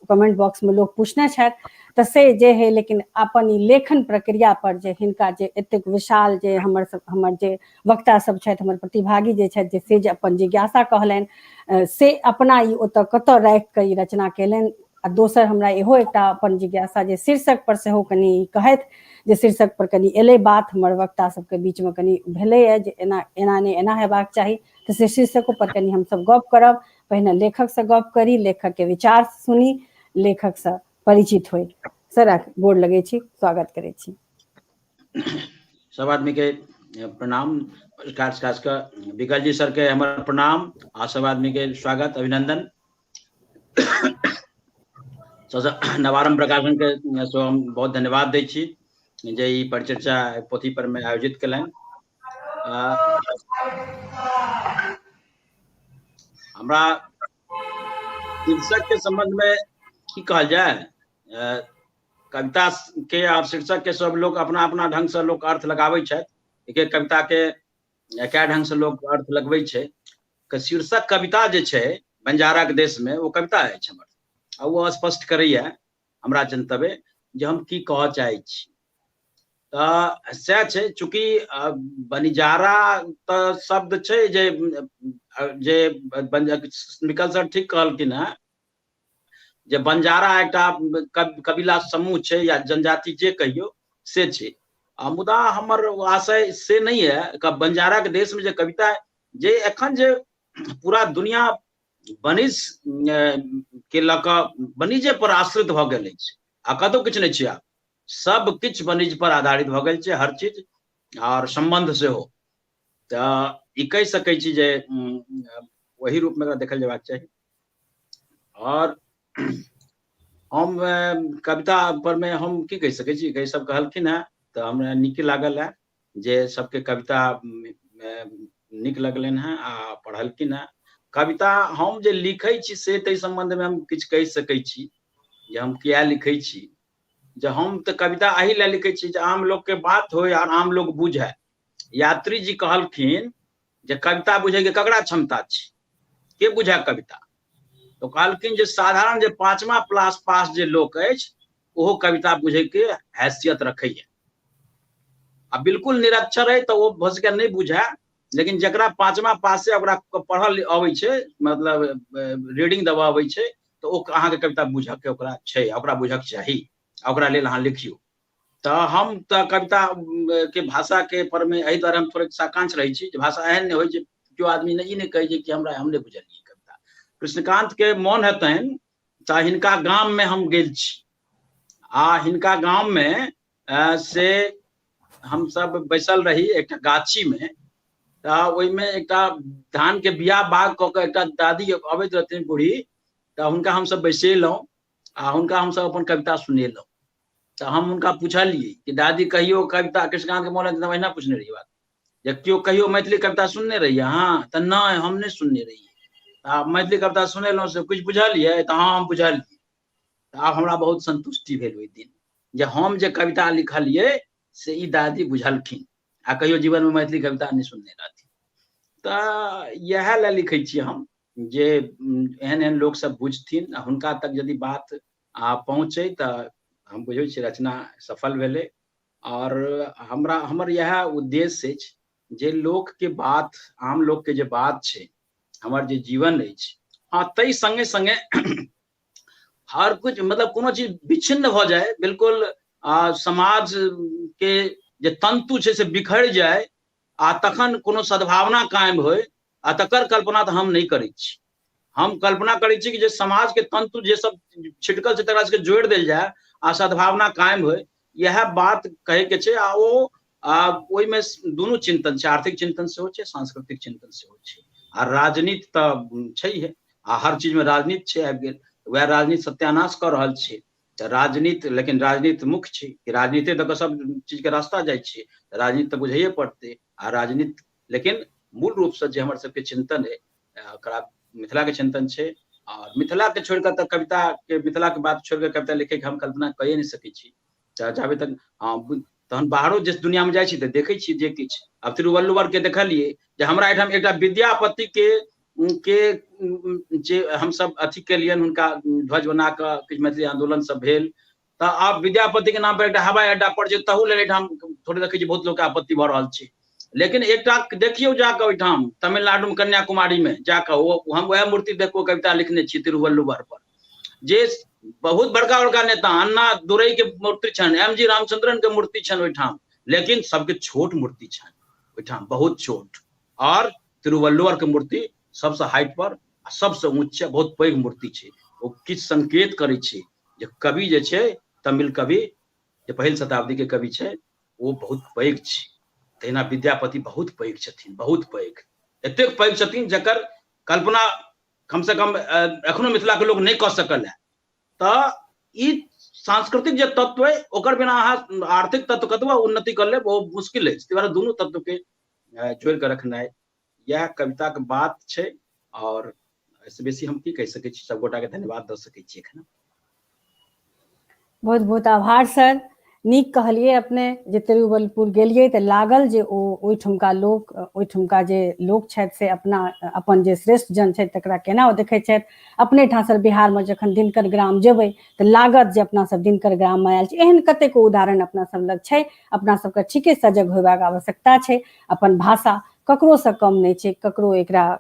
कमेंट बॉक्स में लोग पूछने छथि, तऽ से जे है, लेकिन अपन ई लेखन प्रक्रिया पर जे हिनका जे एतेक विशाल जे हमर जे वक्ता सब छथि, हमर प्रतिभागी जे छथि, से जे अपन जिज्ञासा कहलनि, से अपना ई ओतऽ कतऽ राखि कऽ ई रचना केलनि। आ दोसर हमरा इहो एकटा अपन जिज्ञासा जे शीर्षक पर सेहो कनि कहथि, जे शीर्षक पर कनि एलै बात हमर वक्ता सबके बीच में कनि भेलैए जे एना एना नहि एना हेबाक चाही, तऽ से शीर्षकों पर कनि हमसब गप करब। पहिने लेखक से गप करी, लेखक के विचार सुनी, लेखक से परिचित होई। सर गोर लगै छी, स्वागत करै छी। सब आदमी के प्रणाम, खास कर विकल जी सर के हमर प्रणाम, आ सब आदमी के स्वागत अभिनंदन। नवारंभ प्रकाशन के हम बहुत धन्यवाद दै छी जे ई परिचर्चा पोथी पर में आयोजित कयलनि। हमरा शीर्षक के संबंध में की कहल जाए, कविता के और शीर्षक के सब लोग अपना अपना ढंग से लोग अर्थ लगाबै छथि। एक एक कविता के क्या ढंग से लोग अर्थ लगबै छै। शीर्षक कविता जे छै बंजारा के देश में, वो कविता अछि हमर, आ वो स्पष्ट करैया हमरा जनतव्य जे हम की कहऽ चाहै छी। तऽ सएह छै, चूँकि बनिजारा तऽ शब्द छै जे विकल सर ठीक कहलखिन है जे बंजारा एकटा कबीला समूह छै या जनजाति जे कहियो से छै। मुदा हमर आशय से नहीं है। बंजारा के देश में जे कविता जे एखन जे पूरा दुनिया वनिज के लऽ कऽ वनिजे पर आश्रित भऽ गेल अछि, आ कतहु किछु नहीं छै, आब सब किछु वनिज पर आधारित भऽ गेल छै, हर चीज और संबंध सेहो। तऽ ई कहि सकै छी जे वही रूप में देखल जेबाक चाही। और हम कविता पर में हम की कहि सकै छी, कई सब कहलखिन है तऽ हमरा नीक लागल है जे सबके कविता नीक लगलनि है आ पढ़लखिन है। कविता हम जे लिखै छी से ताहि संबंध में हम किछु कहि सकै छी जे हम किया लिखै छी। जे हम तऽ कविता एहि लए लिखै छी जे आम लोग के बात होय और आम लोग बुझे। यात्री जी कहलखिन जे कविता बुझे के ककरा क्षमता छै, के बुझे कविता, तो कहलखिन जे साधारण जे 5वां क्लास पास जे लोक अछि ओहो कविता बुझे के हैसियत रखैया। आ बिल्कुल निरक्षर है तो वो भऽ सके नहीं बुझे, लेकिन जकरा 5वां पास से ओकरा पढ़ल अबै छै, मतलब रीडिंग देबऽ अबै छै, तो ओ अहाँके कविता बुझऽ के ओकरा छै, ओकरा बुझऽ के चाही, ओकरा लेल अहाँ लिखियौ। तऽ हम तऽ कविता के भाषा के पर में एहि दुआरे हम थोड़े साकांक्ष रहै छी जे भाषा एहन नहीं होइ जे केओ आदमी ई नहीं कहे कि हमरा हम नहीं बुझलियै कविता। कृष्णकांत के मोन हेतनि तऽ हिनका गाम में हम गेल छी, आ हिनका गाम में से हम सब बैसल रही एकटा गाछी में, तऽ ओहिमे एकटा धान के बिया बाग कऽ के एकटा दादी अबैत रहथिन बूढ़ी, तऽ हुनका हम सब बैसेलहुँ आ हुनका हम सब अपन कविता सुनेलहुँ। तो हम उनका पूछलिए कि दादी कहियो कविता कृष्णकांत के मोहन तो वही पूछने रही बात, जब क्यों कहियो मैथिली कविता सुनने रहिए? हाँ तो नहीं हम नहीं सुनने रहिए। आप मैथिली कविता सुनेलहुँ से कुछ बुझलिए? तो हाँ हम बुझलिए। तो आब हमरा बहुत संतुष्टि भेल ओहि दिन जे हम जे कविता लिखलिए से ई दादी बुझलखिन आ कहियो जीवन में मैथिली कविता नहीं सुनने रहथिन। तो इएह लए लिखै छी हम जे एहन एहन लोग सब बुझथिन आ हुनका तक यदि बात पहुँचे तो हम बुझै छी रचना सफल भेलै। और हमरा हमर इएह उद्देश्य अछि जे लोक के बात, आम लोक के जे बात छै, हमर जे जीवन अछि, हाँ तै संगे संगे हर कुछ मतलब कोनो चीज विच्छिन्न भ जाए, बिल्कुल समाज के जे तंतु छै से बिखर जाए आ तखन कोनो सद्भावना कायम होय आ तकर कल्पना तो हम नहीं करै छी। हम कल्पना करै छी कि जे समाज के तंतु जे सब छिटकल छै तकरा सबके जोड़ि देल जाए आ सद्भावना कायम होय, यह बात कहे के छै। आ ओ ओहिमे दुनू चिंतन छै, आर्थिक चिंतन सेहो छै, सांस्कृतिक चिंतन सेहो छै आ राजनीति तऽ छैहे आ हर चीज में राजनीति छै आबि गेल। वह राजनीति सत्यानाश कर रहल छै तऽ राजनीति, लेकिन राजनीति मुख्य छै कि राजनीति दऽ कऽ सब चीज के रास्ता जाइ छै, राजनीति तऽ बुझैए पड़तै। आ राजनीति लेकिन मूल रूप से जे हमर सबके चिंतन है ओकरा मिथिला के चिंतन छै। और मिथिला के छोड़ कऽ तऽ कविता के, मिथिला के बात छोड़ कऽ कविता लिखे के हम कल्पना कए नहीं सकै छी। जाबे तक तहन बाहरो जिस दुनिया में जाइ छी तऽ देखै छी जे किछु। अब तिरुवल्लुवर के देखलिए जे हमरा एहिठाम एकटा विद्यापति के जे हम सब अथी केलियन, हुनका ध्वज बना कऽ किछु मैथिली आंदोलन सब भेल। तऽ आब विद्यापति के नाम पर एकटा हवाई अड्डा पर जे तहु लेल एहिठाम थोड़े देखै छी बहुत लोक के आपत्ति भऽ रहल छै। लेकिन एकटा देखियौ जाकऽ ओहिठाम तमिलनाडु में कन्याकुमारी में जाकऽ हम वह मूर्ति देखो कविता लिखने छी तिरुवल्लुवर पर, जे बहुत बड़का बड़का नेता अन्ना दुरई के मूर्ति छन, एम.जी. रामचंद्रन के मूर्ति छन ओहिठाम, लेकिन सबके छोट मूर्ति छन ओहिठाम, बहुत छोट। और तिरुवल्लुवर के मूर्ति सबसे हाइट पर, सबसे ऊंच छै, बहुत पैघ मूर्ति छै। ओ किछु संकेत करै छै जे कवि जे छै, तमिल कवि जे पहिल शताब्दी के कवि छै, ओ बहुत पैघ छै। तहिना विद्यापति बहुत पैघ छथिन, बहुत पैघ, एतेक पैघ छथिन जकर कल्पना कम से कम एखनो मिथिला के लोग नहीं कऽ सकल है। तऽ ई सांस्कृतिक जे तत्व है ओकर बिना अहाँ आर्थिक तत्व कतबा उन्नति कर ले बहुत मुश्किल है। ताहि दुनू तत्व के जोड़ के रखनाइ यह कविता के बात छै। और इससे बेसी हम की कहि सकै छी, सबगोटा के धन्यवाद दऽ सकै छी एखन। बहुत बहुत आभार सर, नीक कहलिए अपने जे तिरुवल्लुवर गेलिए तऽ लागल जे ओहिठुमका लोक, ओहिठुमका जे लोक छथि से अपना अपन जे श्रेष्ठ जन छथि तकरा केना ओ देखै छथि। अपने ठाम सर बिहार में जखन दिनकर ग्राम जेबै तऽ लागत जे अपना सब दिनकर ग्राम में आयल छी। एहन कतेको उदाहरण अपना सब लग छै। अपना सबके ठीके सजग होयबाक आवश्यकता छै। अपन भाषा ककरो से कम नहीं छै, ककरो एकरा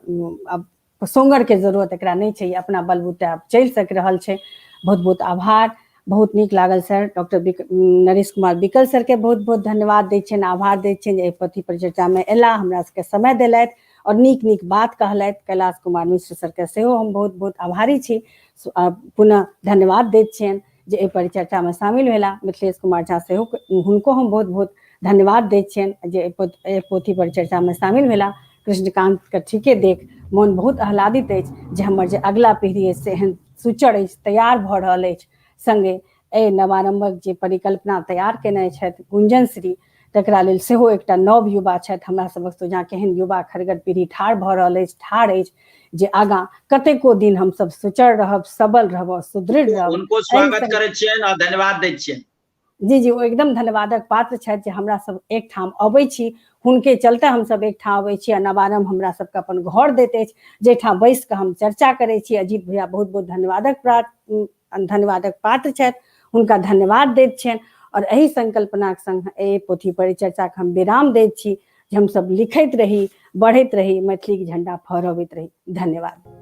सोंगर के जरूरत एकरा नहीं छै, अपना बलबूते चलि सक रहल छै। बहुत बहुत आभार, बहुत नीक लागल सर। डॉक्टर नरेश कुमार बिकल सर के बहुत बहुत धन्यवाद दै छियनि, आभार दै छियनि जे पोथी परिचर्चा में एला, हमरा सबके समय देलथि और नीक नीक बात कहलथि। कैलाश कुमार मिश्र सर के सेहो हम बहुत बहुत आभारी छी, पुनः धन्यवाद दै छियनि जे एहि परिचर्चा में शामिल भेला। मिथिलेश कुमार झा सेहो, हुनको हम बहुत बहुत धन्यवाद दै छियनि जे पोथी परिचर्चा में शामिल भेला। कृष्णकांत के ठीके देख मोन बहुत आह्लादित अछि जे हमर जे अगला पीढ़ी अछि से एहन सुचर अछि, तैयार भऽ रहल अछि। संगे एहि नवारंभक जे परिकल्पना तैयार केने छथि गुंजन श्री, तकरा लेल सेहो एकटा नव युवा छथि हमरा सभक सोझाँ। केहन युवा खरगत पीढ़ी ठाढ़ भऽ रहल अछि, ठाढ़ अछि जे आगाँ कतेको दिन हमसब सुचर रहब, सबल रहब, सुदृढ़ रहब। उनको स्वागत करै छियनि और धन्यवाद दै छियनि। जी जी, वो एकदम धन्यवादक पात्र छथि जे हमरा सब एक ठाम अबै छी, हुनके चलते हम सब एक ठाम अबै छी। आ नवारंभ हमरा सबके अपन घर दैत अछि जाहिठाम बैस कऽ हम चर्चा करै छी। अजीत भैया बहुत बहुत धन्यवादक पात्र छथि, हुनका धन्यवाद दैत छियनि। और एही संकल्पनाक संग एहि पोथी परिचर्चा के हम विराम दैत छी जे हम सब लिखैत रही, बढ़ैत रही, मैथिली के झंडा फहरबैत रही। धन्यवाद।